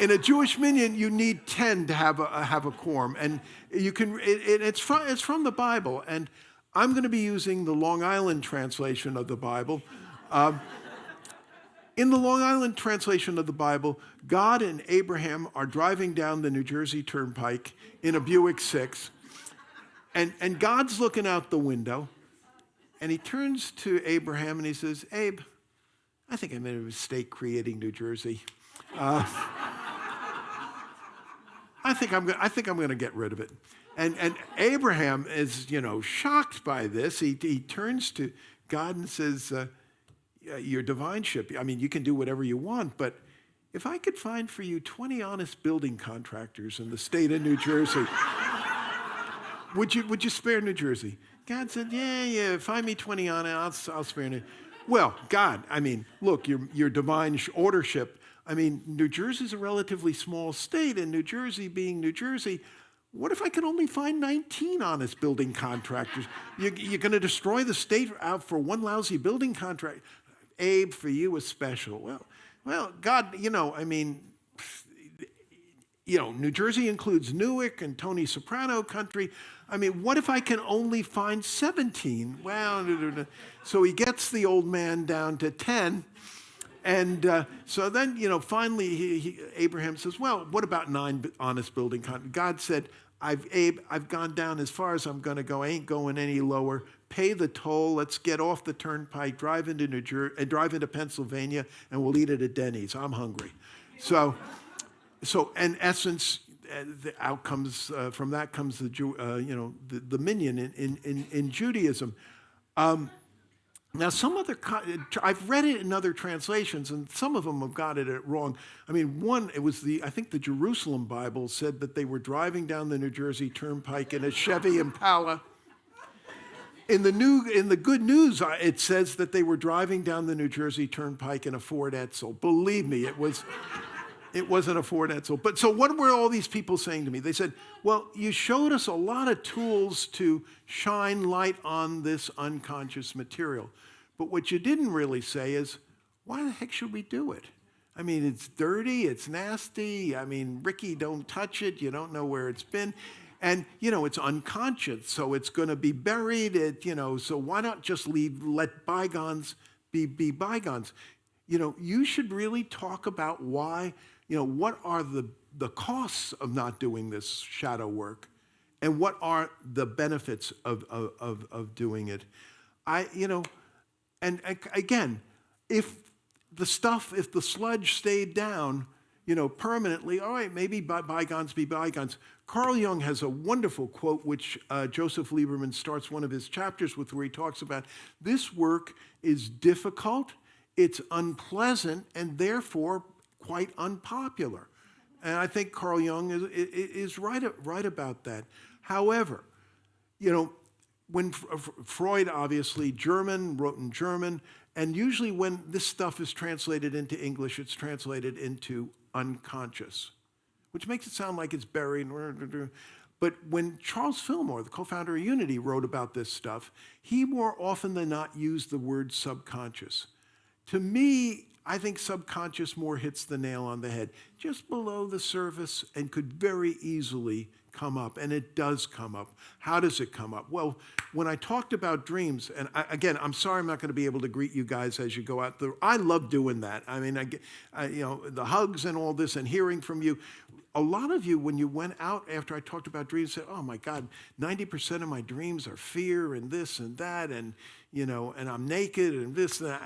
In a Jewish minyan, you need 10 to have a quorum, and you can. It's from the Bible, and I'm going to be using the Long Island translation of the Bible. In the Long Island translation of the Bible, God and Abraham are driving down the New Jersey Turnpike in a Buick 6, and God's looking out the window, and he turns to Abraham and he says, "Abe, I think I made a mistake creating New Jersey. I think I'm going to get rid of it." And Abraham is, shocked by this. He turns to God and says, your divineship, you can do whatever you want, but if I could find for you 20 honest building contractors in the state of New Jersey, would you spare New Jersey? God said, yeah, find me 20 honest, I'll spare it. Well, God, look, your divine ordership, New Jersey's a relatively small state, and New Jersey being New Jersey, what if I could only find 19 honest building contractors? You're going to destroy the state out for one lousy building contract? Abe, for you was special. Well, God, New Jersey includes Newark and Tony Soprano country. What if I can only find 17? Well, so he gets the old man down to 10. And so then, finally, Abraham says, well, what about 9 honest building contractors? God said, Abe, I've gone down as far as I'm going to go. I ain't going any lower. Pay the toll. Let's get off the turnpike, drive into New Jersey, and drive into Pennsylvania, and we'll eat it at Denny's. I'm hungry. So in essence, the outcomes from that comes the minion in Judaism. Now, I've read it in other translations, and some of them have got it wrong. I mean, I think the Jerusalem Bible said that they were driving down the New Jersey Turnpike in a Chevy Impala. In the Good News, it says that they were driving down the New Jersey Turnpike in a Ford Edsel. Believe me, it wasn't a Ford Edsel. But so what were all these people saying to me? They said, well, you showed us a lot of tools to shine light on this unconscious material. But what you didn't really say is, why the heck should we do it? I mean, it's dirty, it's nasty. I mean, Ricky, don't touch it. You don't know where it's been. And, it's unconscious, so it's going to be buried. So why not just let bygones be bygones? You should really talk about why, what are the costs of not doing this shadow work, and what are the benefits of doing it. And again, if the sludge stayed down, permanently, all right, maybe bygones be bygones. Carl Jung has a wonderful quote, which Joseph Lieberman starts one of his chapters with, where he talks about this work is difficult, it's unpleasant, and therefore quite unpopular. And I think Carl Jung is right about that. However, when Freud, obviously German, wrote in German, and usually when this stuff is translated into English, it's translated into unconscious, which makes it sound like it's buried. But when Charles Fillmore, the co-founder of Unity, wrote about this stuff, he more often than not used the word subconscious. To me, I think subconscious more hits the nail on the head, just below the surface, and could very easily come up, and it does come up. How does it come up? Well, when I talked about dreams, and again, I'm sorry I'm not going to be able to greet you guys as you go out there. I love doing that. I mean, the hugs and all this and hearing from you. A lot of you, when you went out after I talked about dreams, said, oh my God, 90% of my dreams are fear and this and that, and and I'm naked and this and that,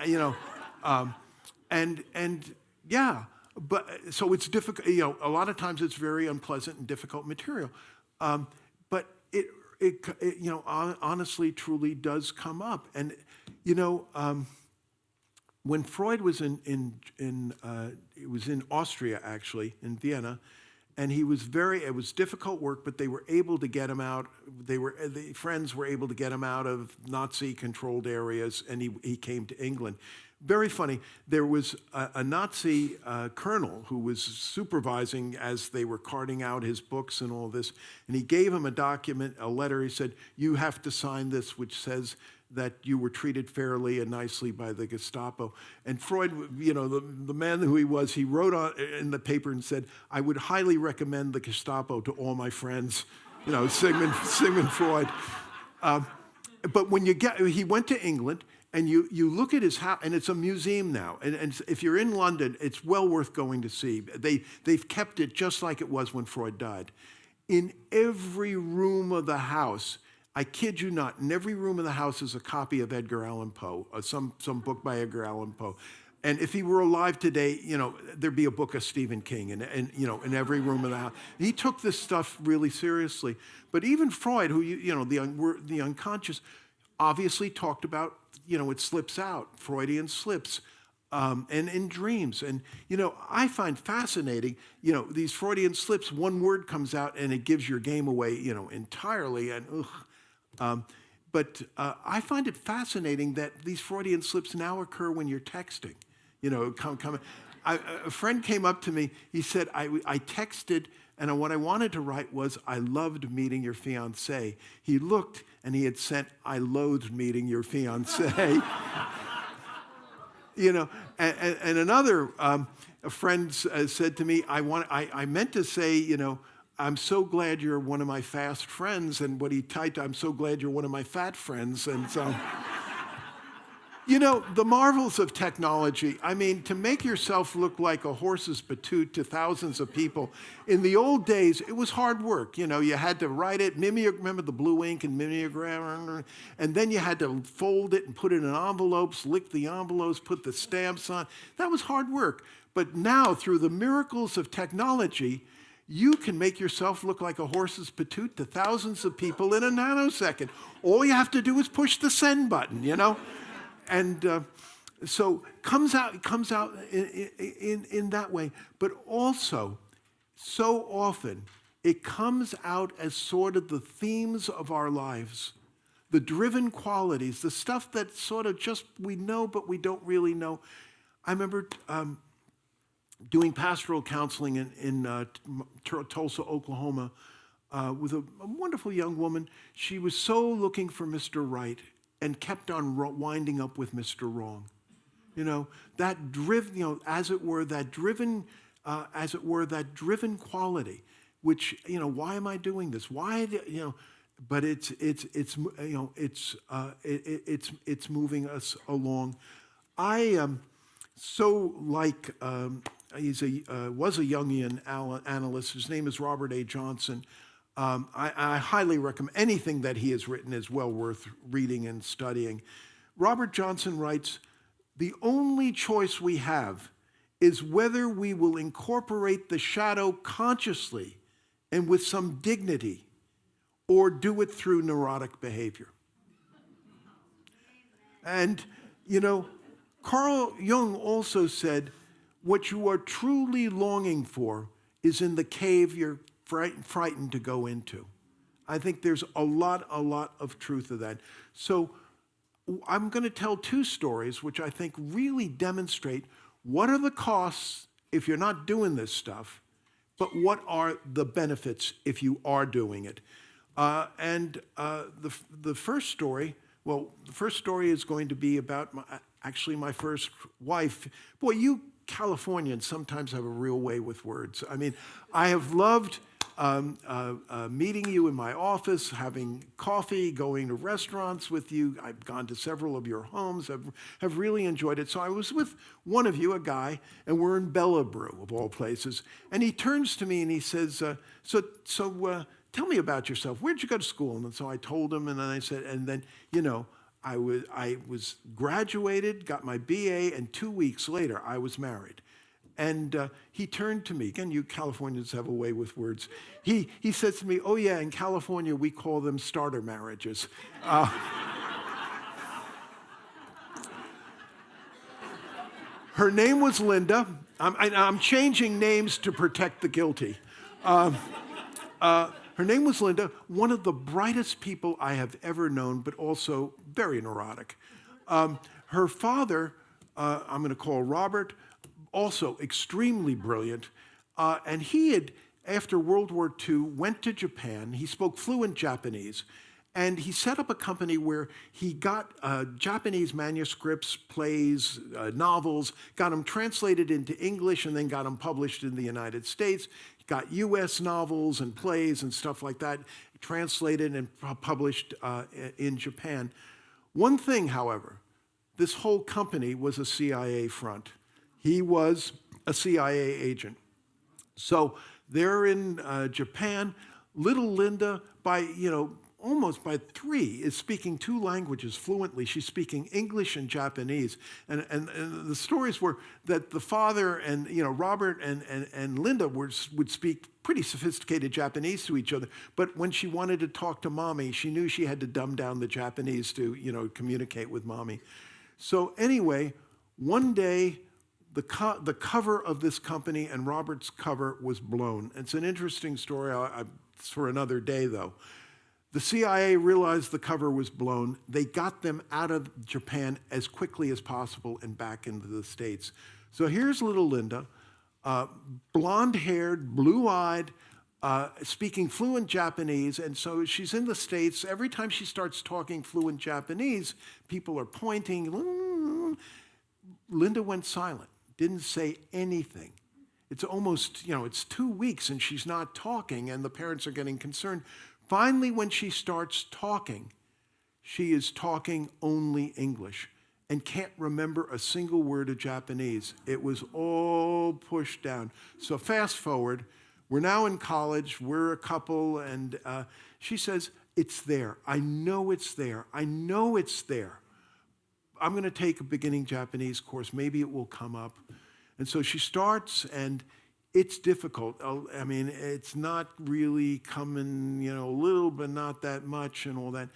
and yeah. But so it's difficult. A lot of times it's very unpleasant and difficult material. But it honestly, truly does come up. And when Freud was it was in Austria, actually, in Vienna, and it was difficult work, but they were able to get him out. The friends were able to get him out of Nazi-controlled areas, and he came to England. Very funny. There was a Nazi colonel who was supervising as they were carting out his books and all this, and he gave him a letter. He said, you have to sign this, which says that you were treated fairly and nicely by the Gestapo. And Freud, the man who he was, he wrote in the paper and said, I would highly recommend the Gestapo to all my friends, Sigmund Freud. But when he went to England, and you look at his house, and it's a museum now. And if you're in London, it's well worth going to see. They've kept it just like it was when Freud died. In every room of the house, I kid you not, in every room of the house is a copy of Edgar Allan Poe, some book by Edgar Allan Poe. And if he were alive today, there'd be a book of Stephen King in every room of the house. He took this stuff really seriously. But even Freud, who the unconscious, obviously talked about, it slips out, Freudian slips, and in dreams. And, I find fascinating, these Freudian slips, one word comes out and it gives your game away, entirely. And but I find it fascinating that these Freudian slips now occur when you're texting. A friend came up to me, he said, I texted, and what I wanted to write was, I loved meeting your fiancé. He looked, and he had sent, I loathed meeting your fiancé. And another, a friend said to me, I meant to say, I'm so glad you're one of my fast friends, and what he typed, I'm so glad you're one of my fat friends, and so... You know, the marvels of technology, I mean, to make yourself look like a horse's patoot to thousands of people, in the old days, it was hard work. You know, you had to write it, remember the blue ink and mimeograph, and then you had to fold it and put it in envelopes, lick the envelopes, put the stamps on. That was hard work. But now, through the miracles of technology, you can make yourself look like a horse's patoot to thousands of people in a nanosecond. All you have to do is push the send button, you know? And so comes out in that way, but also so often it comes out as sort of the themes of our lives, the driven qualities, the stuff that sort of just we know but we don't really know. I remember doing pastoral counseling in Tulsa, Oklahoma, with a wonderful young woman. She was so looking for Mr. Right and kept on winding up with Mr. Wrong. You know, that driven, you know, as it were, that driven quality, which, you know, why am I doing this? Why, you know, but it's moving us along. I so like was a Jungian analyst. His name is Robert A. Johnson. I highly recommend anything that he has written is well worth reading and studying. Robert Johnson writes, "The only choice we have is whether we will incorporate the shadow consciously and with some dignity, or do it through neurotic behavior." And, you know, Carl Jung also said, what you are truly longing for is in the cave you're frightened to go into. I think there's a lot of truth to that. So I'm going to tell two stories which I think really demonstrate what are the costs if you're not doing this stuff, but what are the benefits if you are doing it. The first story, well, the first story is going to be about my first wife. Boy, you Californians sometimes have a real way with words. I mean, I have loved meeting you in my office, having coffee, going to restaurants with you. I've gone to several of your homes. Have really enjoyed it. So I was with one of you, a guy, and we're in Bella Brew, of all places. And he turns to me and he says, tell me about yourself. Where'd you go to school? And so I told him, and then I said, and then, you know, I was graduated, got my BA, and 2 weeks later, I was married. And he turned to me. Again, you Californians have a way with words. He says to me, "Oh yeah, in California we call them starter marriages." Her name was Linda. I'm changing names to protect the guilty. Her name was Linda, one of the brightest people I have ever known, but also very neurotic. Her father, I'm going to call Robert, also extremely brilliant. And he had, after World War II, went to Japan. He spoke fluent Japanese. And he set up a company where he got Japanese manuscripts, plays, novels, got them translated into English, and then got them published in the United States. Got U.S. novels and plays and stuff like that translated and published in Japan. One thing, however, this whole company was a CIA front. He was a CIA agent. So they're in Japan. Little Linda, almost by 3, is speaking 2 languages fluently. She's speaking English and Japanese. And the stories were that the father and, Robert and Linda would speak pretty sophisticated Japanese to each other. But when she wanted to talk to mommy, she knew she had to dumb down the Japanese to, communicate with mommy. So anyway, one day, the cover of this company and Robert's cover was blown. It's an interesting story. It's for another day, though. The CIA realized the cover was blown. They got them out of Japan as quickly as possible and back into the States. So here's little Linda, blonde-haired, blue-eyed, speaking fluent Japanese. And so she's in the States. Every time she starts talking fluent Japanese, people are pointing. Linda went silent, didn't say anything. It's almost, it's 2 weeks and she's not talking, and the parents are getting concerned. Finally, when she starts talking, she is talking only English. and can't remember a single word of Japanese. It was all pushed down. So fast forward, we're now in college, we're a couple, and she says, it's there. I know it's there. I know it's there. I'm going to take a beginning Japanese course. Maybe it will come up. And so she starts, and it's difficult. I mean, it's not really coming, a little, but not that much and all that.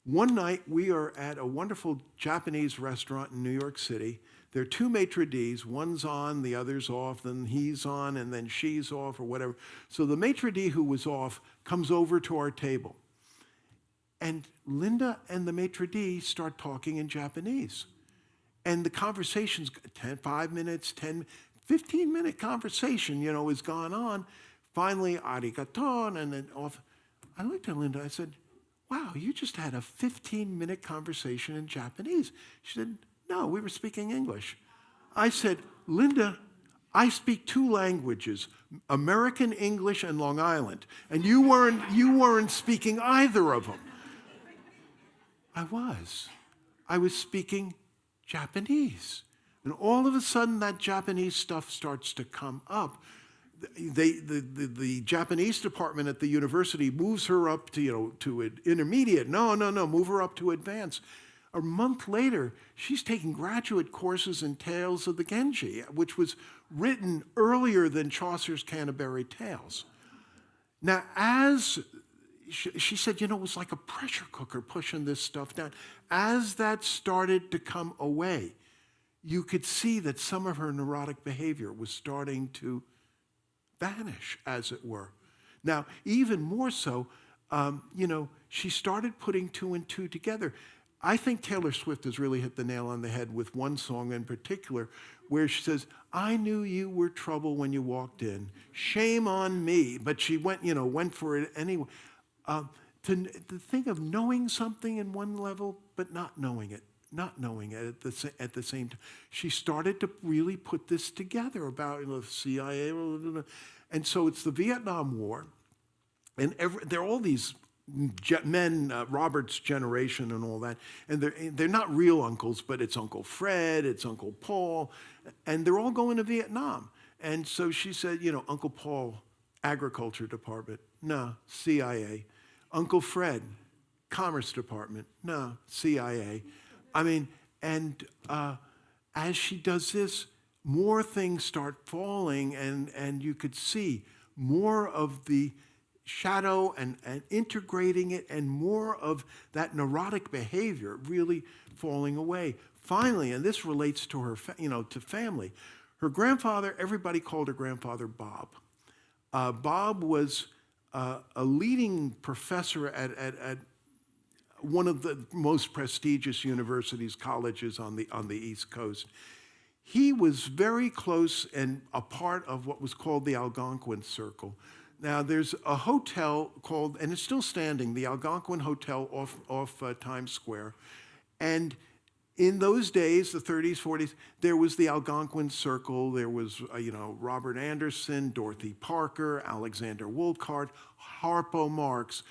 One night, we are at a wonderful Japanese restaurant in New York City. There are two maitre d's. One's on, the other's off, then he's on, and then she's off, or whatever. So the maitre d' who was off comes over to our table. And Linda and the maitre d' start talking in Japanese. And the conversation's 5 minutes, 15-minute conversation, has gone on. Finally, arigato, and then off. I looked at Linda, I said, wow, you just had a 15-minute conversation in Japanese. She said, no, we were speaking English. I said, Linda, I speak two languages, American English and Long Island, and you weren't speaking either of them. I was speaking Japanese. And all of a sudden, that Japanese stuff starts to come up. The Japanese department at the university moves her up to an intermediate. No, move her up to advanced. A month later, she's taking graduate courses in Tales of the Genji, which was written earlier than Chaucer's Canterbury Tales. Now, as she said, it was like a pressure cooker pushing this stuff down. As that started to come away, you could see that some of her neurotic behavior was starting to vanish, as it were. Now, even more so, she started putting two and two together. I think Taylor Swift has really hit the nail on the head with one song in particular, where she says, I knew you were trouble when you walked in. Shame on me. But she went for it anyway. The thing of knowing something in one level, but not knowing it at the same time. She started to really put this together about the CIA. And so it's the Vietnam War. And there are all these men, Robert's generation and all that. And they're not real uncles, but it's Uncle Fred, it's Uncle Paul. And they're all going to Vietnam. And so she said, Uncle Paul, Agriculture Department. No, CIA. Uncle Fred, Commerce Department. No, CIA. I mean, and as she does this, more things start falling, and you could see more of the shadow and integrating it, and more of that neurotic behavior really falling away. Finally, and this relates to her, to family. Her grandfather, everybody called her grandfather Bob. Bob was a leading professor at one of the most prestigious universities, colleges on the East Coast. He was very close and a part of what was called the Algonquin Circle. Now, there's a hotel called, and it's still standing, the Algonquin Hotel off Times Square. And in those days, the 30s, 40s, there was the Algonquin Circle. There was, Robert Anderson, Dorothy Parker, Alexander Wolcott, Harpo Marx.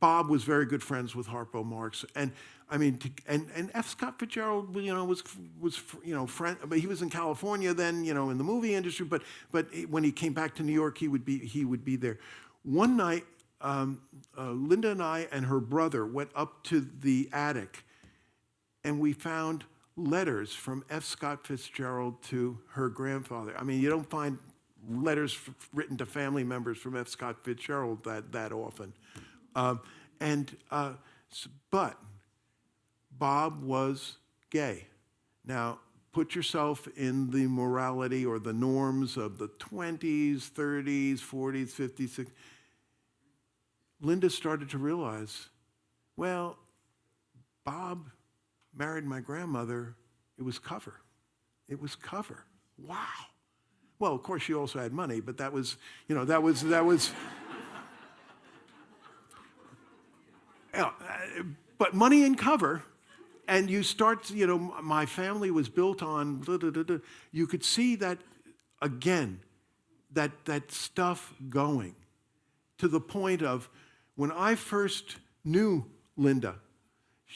Bob was very good friends with Harpo Marx, and I mean, and F. Scott Fitzgerald, was friend. But he was in California then, in the movie industry. But when he came back to New York, he would be there. One night, Linda and I and her brother went up to the attic, and we found letters from F. Scott Fitzgerald to her grandfather. I mean, you don't find letters written to family members from F. Scott Fitzgerald that often. But Bob was gay. Now, put yourself in the morality or the norms of the 20s, 30s, 40s, 50s, 60s. Linda started to realize, well, Bob married my grandmother. It was cover. Wow. Well, of course, she also had money, but that was. But money and cover, and you start, my family was built on, you could see that, again, that stuff going to the point of when I first knew Linda,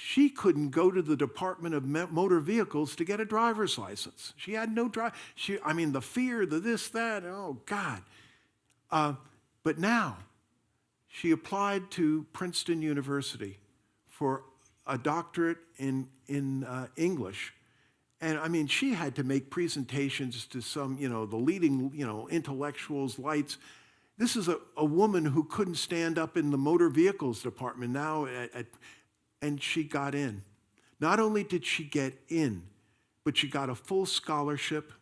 she couldn't go to the Department of Motor Vehicles to get a driver's license. She had no the fear, the this, that, oh God. But now, she applied to Princeton University for a doctorate in English. And she had to make presentations to some, the leading, intellectuals, lights. This is a woman who couldn't stand up in the motor vehicles department now, and she got in. Not only did she get in, but she got a full scholarship,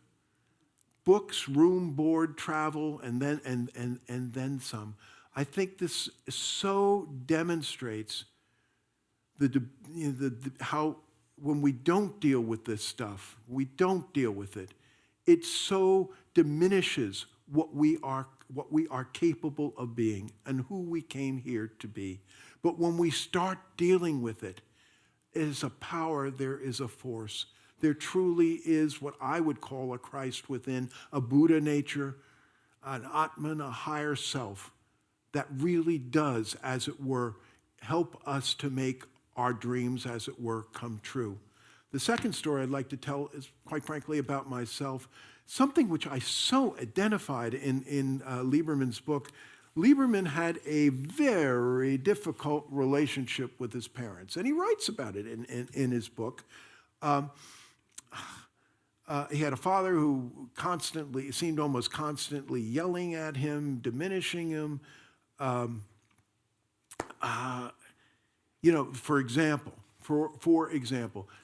books, room, board, travel, and then some. I think this so demonstrates how when we don't deal with this stuff, it so diminishes what we are capable of being and who we came here to be. But when we start dealing with it, it is a power, there is a force. There truly is what I would call a Christ within, a Buddha nature, an Atman, a higher self, that really does, as it were, help us to make our dreams, as it were, come true. The second story I'd like to tell is, quite frankly, about myself, something which I so identified in Lieberman's book. Lieberman had a very difficult relationship with his parents, and he writes about it in his book. He had a father who seemed almost constantly yelling at him, diminishing him. For example,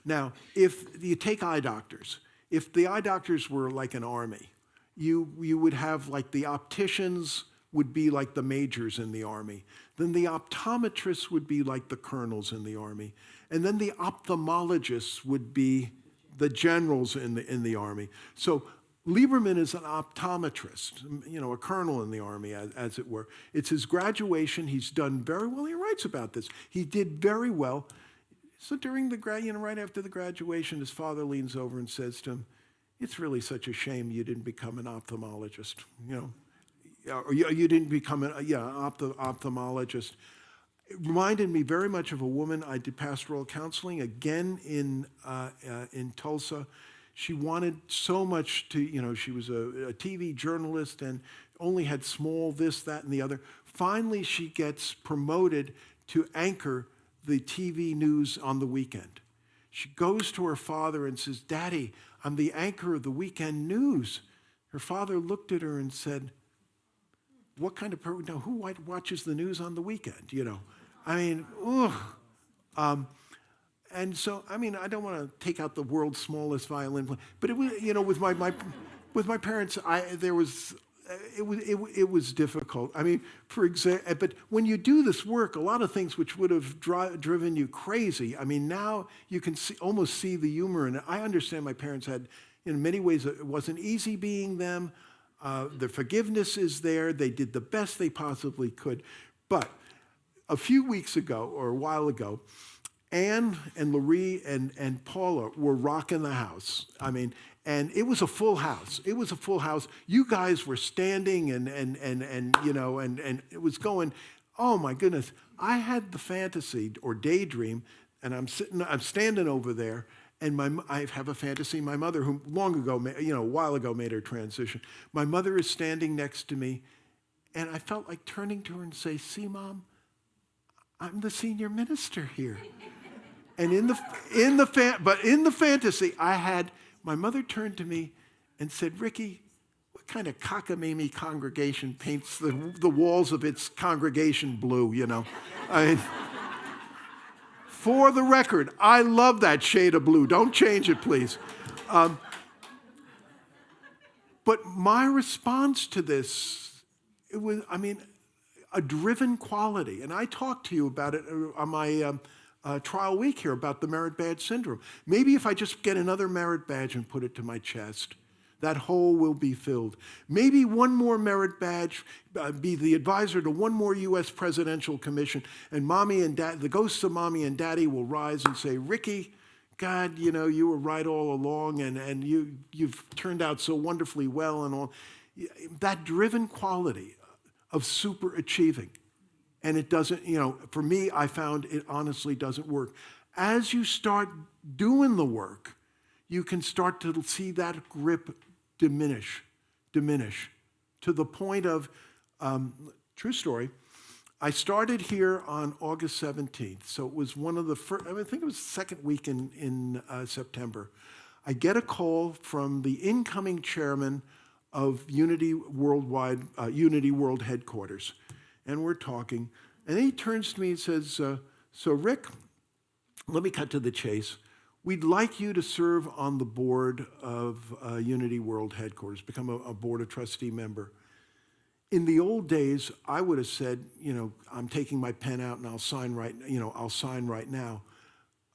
now, if you take eye doctors, if the eye doctors were like an army, you would have like the opticians would be like the majors in the army. Then the optometrists would be like the colonels in the army. And then the ophthalmologists would be the generals in the army. So Lieberman is an optometrist, a colonel in the army, as it were. It's his graduation. He's done very well. He writes about this. He did very well. So during right after the graduation, his father leans over and says to him, "It's really such a shame you didn't become an ophthalmologist, or you didn't become an ophthalmologist." It reminded me very much of a woman. I did pastoral counseling again in Tulsa. She wanted so much to, she was a TV journalist and only had small this, that, and the other. Finally, she gets promoted to anchor the TV news on the weekend. She goes to her father and says, "Daddy, I'm the anchor of the weekend news." Her father looked at her and said, "What kind of person? Now, who watches the news on the weekend? And so, I don't want to take out the world's smallest violin player, but it was, with my parents, it was difficult. For example, but when you do this work, a lot of things which would have driven you crazy. Now you can almost see the humor in it. I understand my parents had, in many ways, it wasn't easy being them. The forgiveness is there. They did the best they possibly could. But a few weeks ago, or a while ago, Anne and Arie and Paula were rocking the house. And it was a full house. It was a full house. You guys were standing and it was going, oh my goodness. I had the fantasy or daydream, and I'm standing over there, and I have a fantasy. My mother, who long ago, a while ago, made her transition. My mother is standing next to me, and I felt like turning to her and say, "See, Mom, I'm the senior minister here." And in the fantasy, my mother turned to me and said, "Ricky, what kind of cockamamie congregation paints the walls of its congregation blue, For the record, I love that shade of blue. Don't change it, please. But my response to this, it was, a driven quality. And I talked to you about it on my trial week here about the merit badge syndrome. Maybe if I just get another merit badge and put it to my chest, that hole will be filled. Maybe one more merit badge, be the advisor to one more U.S. presidential commission, and Mommy and Dad, the ghosts of Mommy and Daddy will rise and say, "Ricky, God, you were right all along, and you've turned out so wonderfully well," and all. That driven quality of super achieving. And it doesn't, for me, I found it honestly doesn't work. as you start doing the work, you can start to see that grip diminish to the point of, true story, I started here on August 17th, so it was one of the first, I think it was the second week in September. I get a call from the incoming chairman of Unity World Headquarters, and we're talking, and he turns to me and says, so Rick, let me cut to the chase. We'd like you to serve on the board of Unity World Headquarters, become a board of trustee member. In the old days, I would have said, I'm taking my pen out and I'll sign right now.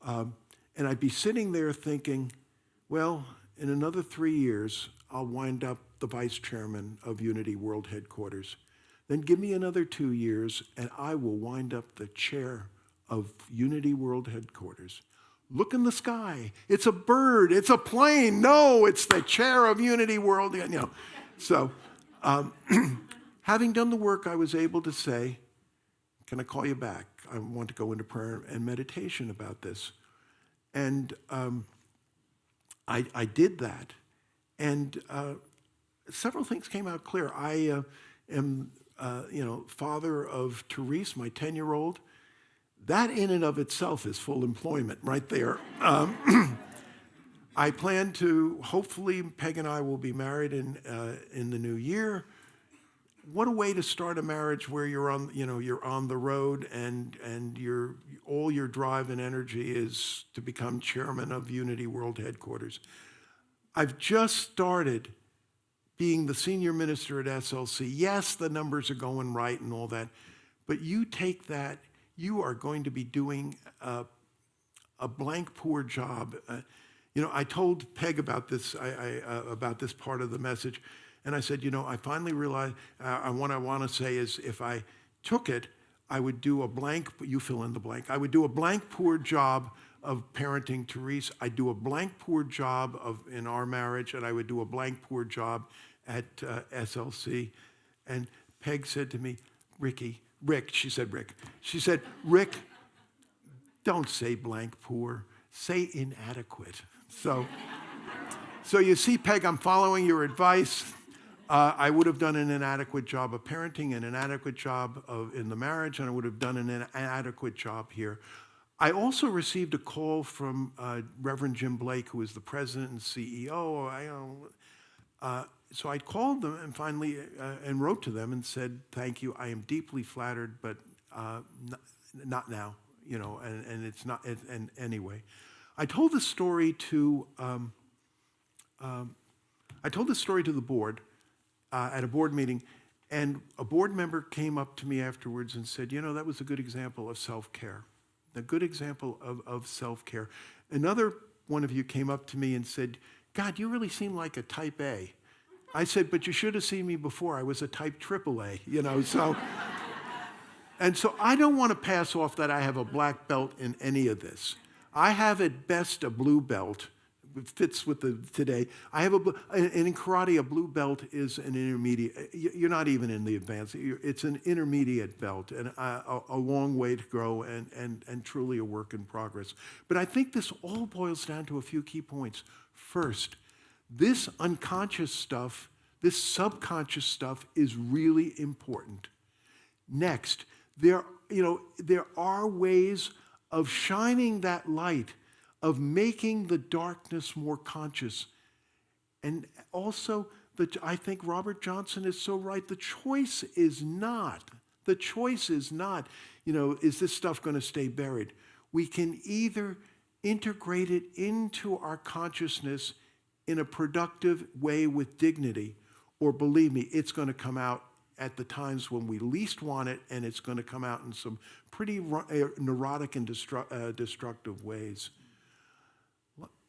And I'd be sitting there thinking, well, in another 3 years, I'll wind up the vice chairman of Unity World Headquarters. Then give me another 2 years and I will wind up the chair of Unity World Headquarters. Look in the sky. It's a bird. It's a plane. No, it's the chair of Unity World. So having done the work, I was able to say, can I call you back? I want to go into prayer and meditation about this. And I did that. And several things came out clear. I am, father of Therese, my 10-year-old. That in and of itself is full employment right there. I plan to, hopefully, Peg and I will be married in the new year. What a way to start a marriage where you're on the road and all your drive and energy is to become chairman of Unity World Headquarters. I've just started being the senior minister at SLC. Yes, the numbers are going right and all that, but you take that, you are going to be doing a blank poor job. I told Peg about this, about this part of the message, and I said, I finally realized what I want to say is if I took it, I would do a blank, you fill in the blank, I would do a blank poor job of parenting Therese. I'd do a blank poor job in our marriage, and I would do a blank poor job at SLC. And Peg said to me, Rick, she said, Rick, don't say blank poor, say inadequate. So you see, Peg, I'm following your advice. I would have done an inadequate job of parenting, an inadequate job in the marriage, and I would have done an inadequate job here. I also received a call from Reverend Jim Blake, who is the president and CEO. So I called them and finally and wrote to them and said, thank you, I am deeply flattered, but not now, and it's not, and anyway. I told this story to the board at a board meeting, and a board member came up to me afterwards and said, that was a good example of self-care, a good example of self-care. Another one of you came up to me and said, God, you really seem like a type A. I said, but you should have seen me before. I was a type AAA, so. And so I don't want to pass off that I have a black belt in any of this. I have at best a blue belt. It fits with today. I have and in karate, a blue belt is an intermediate. You're not even in the advanced. It's an intermediate belt and a long way to go and truly a work in progress. But I think this all boils down to a few key points. First, this unconscious stuff, this subconscious stuff is really important. Next, there are ways of shining that light, of making the darkness more conscious. And also, I think Robert Johnson is so right, the choice is not, is this stuff going to stay buried? We can either integrate it into our consciousness in a productive way with dignity, or believe me, it's going to come out at the times when we least want it, and it's going to come out in some pretty neurotic and destructive ways.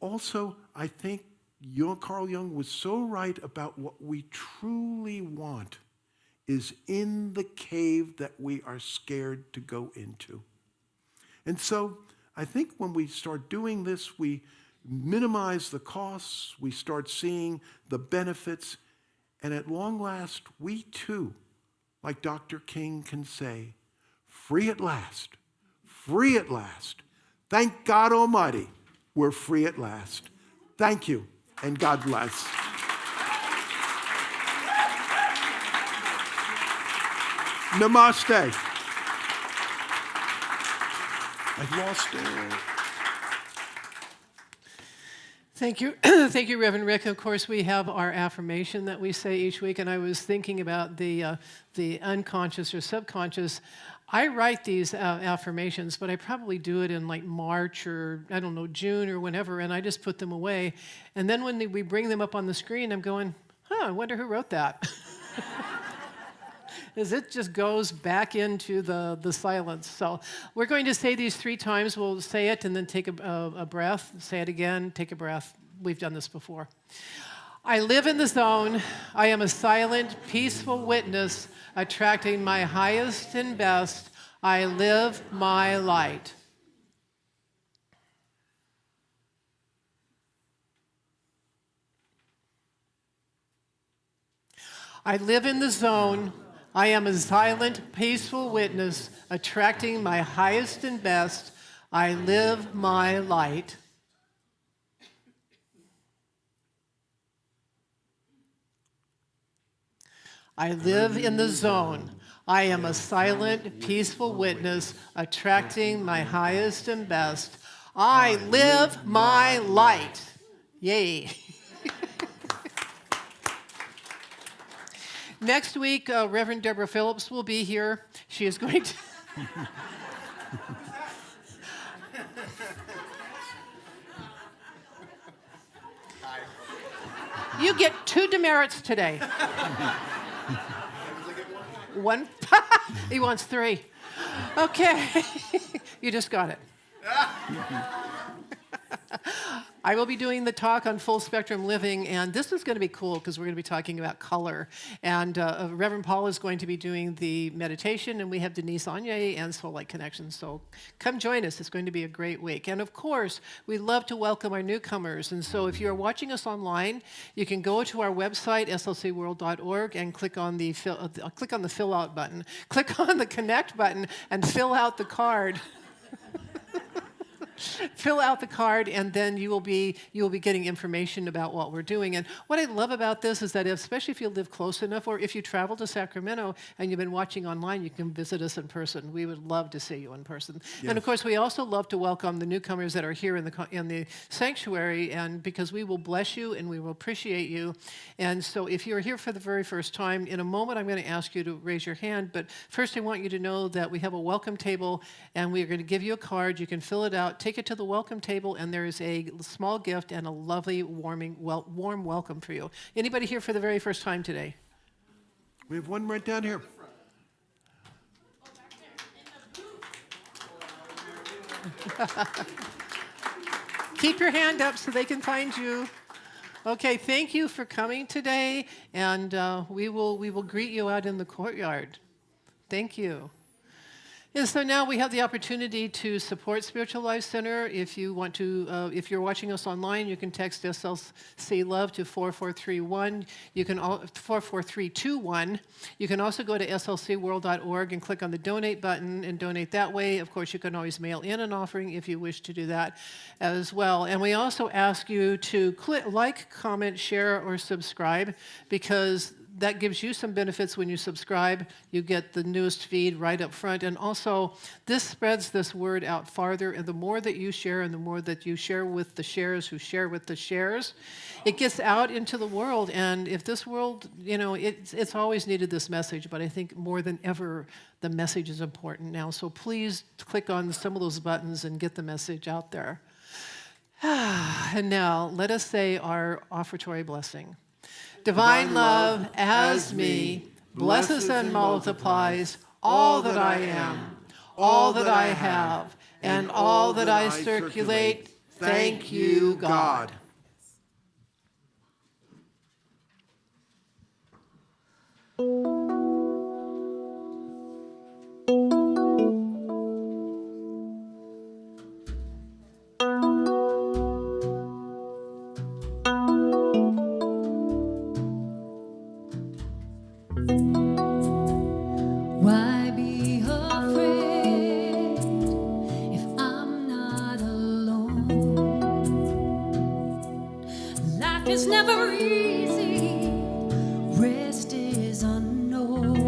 Also, I think Carl Jung was so right about what we truly want is in the cave that we are scared to go into. And so I think when we start doing this, we minimize the costs, we start seeing the benefits, and at long last, we too, like Dr. King can say, free at last, Thank God Almighty, we're free at last. Thank you, and God bless. Namaste. I lost it. Thank you. Thank you, Reverend Rick. Of course, we have our affirmation that we say each week, and I was thinking about the unconscious or subconscious. I write these affirmations, but I probably do it in like March or, I don't know, June or whenever, and I just put them away. And then when we bring them up on the screen, I'm going, I wonder who wrote that. As it just goes back into the silence. So we're going to say these 3 times. We'll say it and then take a breath. Say it again, take a breath. We've done this before. I live in the zone. I am a silent, peaceful witness, attracting my highest and best. I live my light. I live in the zone. I am a silent, peaceful witness, attracting my highest and best. I live my light. I live in the zone. I am a silent, peaceful witness, attracting my highest and best. I live my light. Yay. Next week, Reverend Deborah Phillips will be here. She is going to... You get 2 demerits today. One? He wants 3. Okay. You just got it. I will be doing the talk on full spectrum living, and this is going to be cool because we're going to be talking about color. And Reverend Paula is going to be doing the meditation, and we have Denise Anye and Soul Light Connection. So come join us. It's going to be a great week. And of course, we love to welcome our newcomers. And so if you're watching us online, you can go to our website, slcworld.org, and click on the fill out button. Click on the connect button and fill out the card. Fill out the card, and then you will be getting information about what we're doing. And what I love about this is that especially if you live close enough, or if you travel to Sacramento and you've been watching online, you can visit us in person. We would love to see you in person. Yes. And of course, we also love to welcome the newcomers that are here in the sanctuary, and because we will bless you and we will appreciate you. And so if you're here for the very first time, in a moment I'm going to ask you to raise your hand, but first I want you to know that we have a welcome table, and we're going to give you a card. You can fill it out, take it to the welcome table, and there is a small gift and a lovely warm welcome for you. Anybody here for the very first time today? We have one right down here. Keep your hand up so they can find you. Okay, thank you for coming today, and we will greet you out in the courtyard. Thank you. And so now we have the opportunity to support Spiritual Life Center. If you want to, if you're watching us online, you can text SLC Love to 44321. You can 44321. You can also go to slcworld.org and click on the donate button and donate that way. Of course, you can always mail in an offering if you wish to do that as well. And we also ask you to like, comment, share, or subscribe, because that gives you some benefits when you subscribe. You get the newest feed right up front. And also, this spreads this word out farther. And the more that you share, and the more that you share with the shares who share with the shares, it gets out into the world. And if this world, it's always needed this message, but I think more than ever, the message is important now. So please click on some of those buttons and get the message out there. And now, let us say our offertory blessing. Divine love as me blesses and multiplies all that I am, all that I have, and all that I circulate. Thank you, God. Why be afraid if I'm not Life is never easy. Rest is unknown.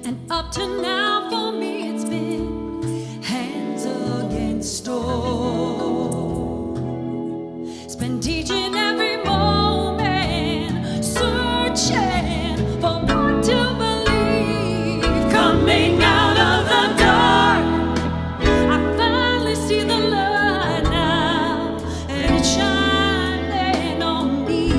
And up to now for me it's been hands against stone. Spend each and every moment searching for what to believe. Coming out of the dark, I finally see the light now, and it's shining on me.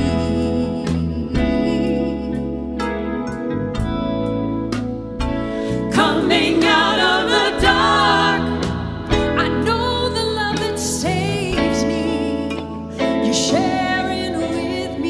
Coming out of the dark, I know the love that saves me. You're sharing with me.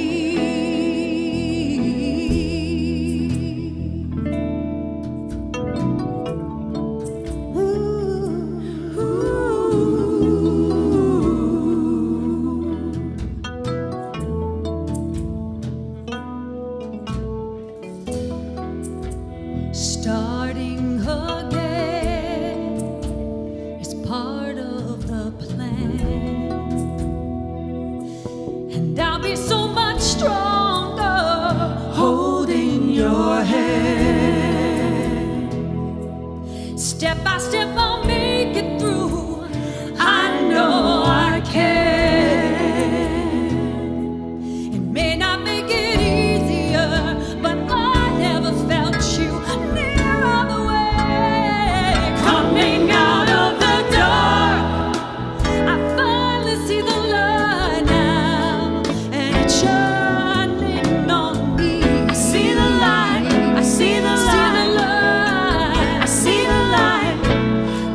Starting again is part of the plan, and I'll be so much stronger holding your hand. Step by step, I'll make it through. I know I can. It may not make it easier, but I never felt you near all the way. Coming out of the dark, I finally see the light now, and it's shining on me. I see the light, I see the light, I see the light.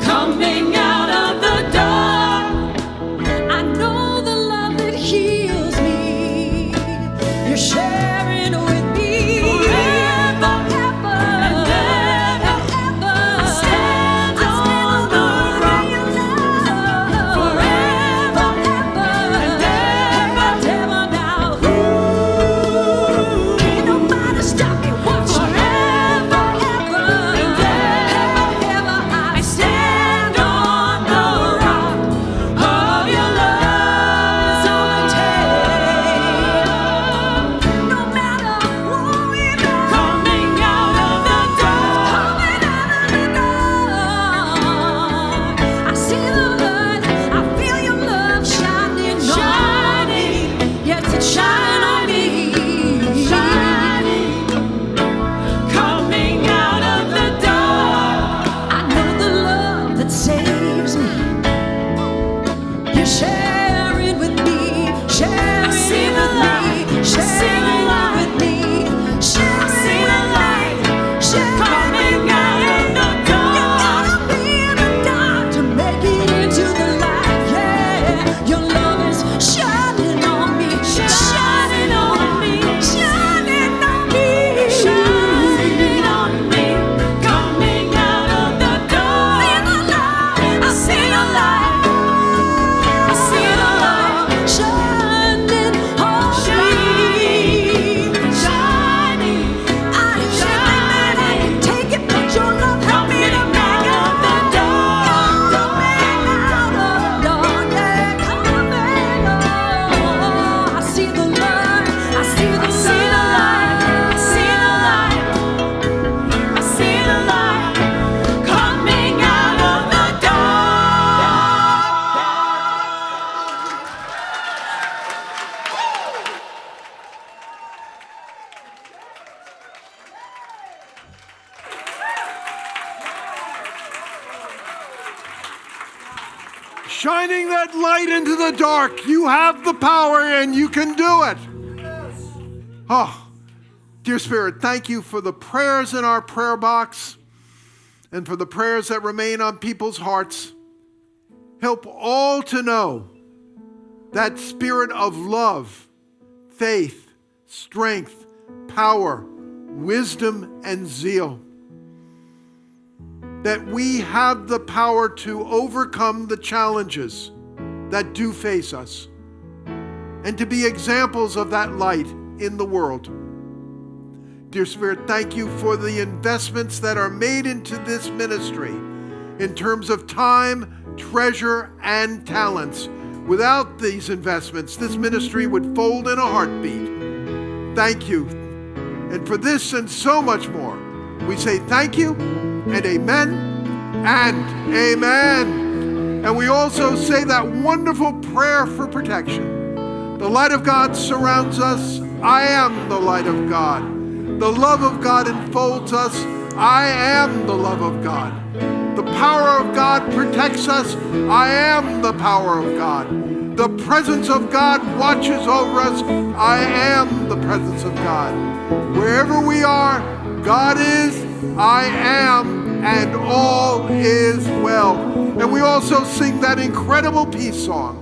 Coming out of the dark, I know the love that heals me. You're sharing with me forever, ever, and ever. I stand on the rock forever, ever, and ever now. Can't nobody stop me once. Forever, ever, and ever. I stand on the rock of your love. It's all it takes. No matter what we've done. Coming out of the dark. Coming out of the dark. I see the light. I feel your love shining, shining. Yes, it's shining on me. Shining. Coming out of the dark. I know the love that saves me. You're sharing with me, sharing with me, sharing with me, sharing with me, coming out of the dark. You gotta be in the dark to make it into the light. Yeah, your love is shining on me, shining on me, shining on me, shining on me. Coming out of the dark. I see the light. I see the light shining on me, shining. I ain't shining, man, I can take it, but your love help me to make out the dark. Coming out of the dark, yeah, coming out. I see the light, I see the light, I see the light, I see the light, coming out of the dark. Shining that light into the dark. You have the power and you can do it. Oh, dear Spirit, thank you for the prayers in our prayer box and for the prayers that remain on people's hearts. Help all to know that spirit of love, faith, strength, power, wisdom, and zeal. That we have the power to overcome the challenges that do face us and to be examples of that light in the world. Dear Spirit, thank you for the investments that are made into this ministry in terms of time, treasure, and talents. Without these investments, this ministry would fold in a heartbeat. Thank you. And for this and so much more, we say thank you and amen and amen. And we also say that wonderful prayer for protection. The light of God surrounds us. I am the light of God. The love of God enfolds us. I am the love of God. The power of God protects us. I am the power of God. The presence of God watches over us. I am the presence of God. Wherever we are, God is, I am, and all is well. And we also sing that incredible peace song.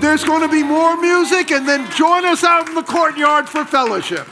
There's going to be more music, and then join us out in the courtyard for fellowship.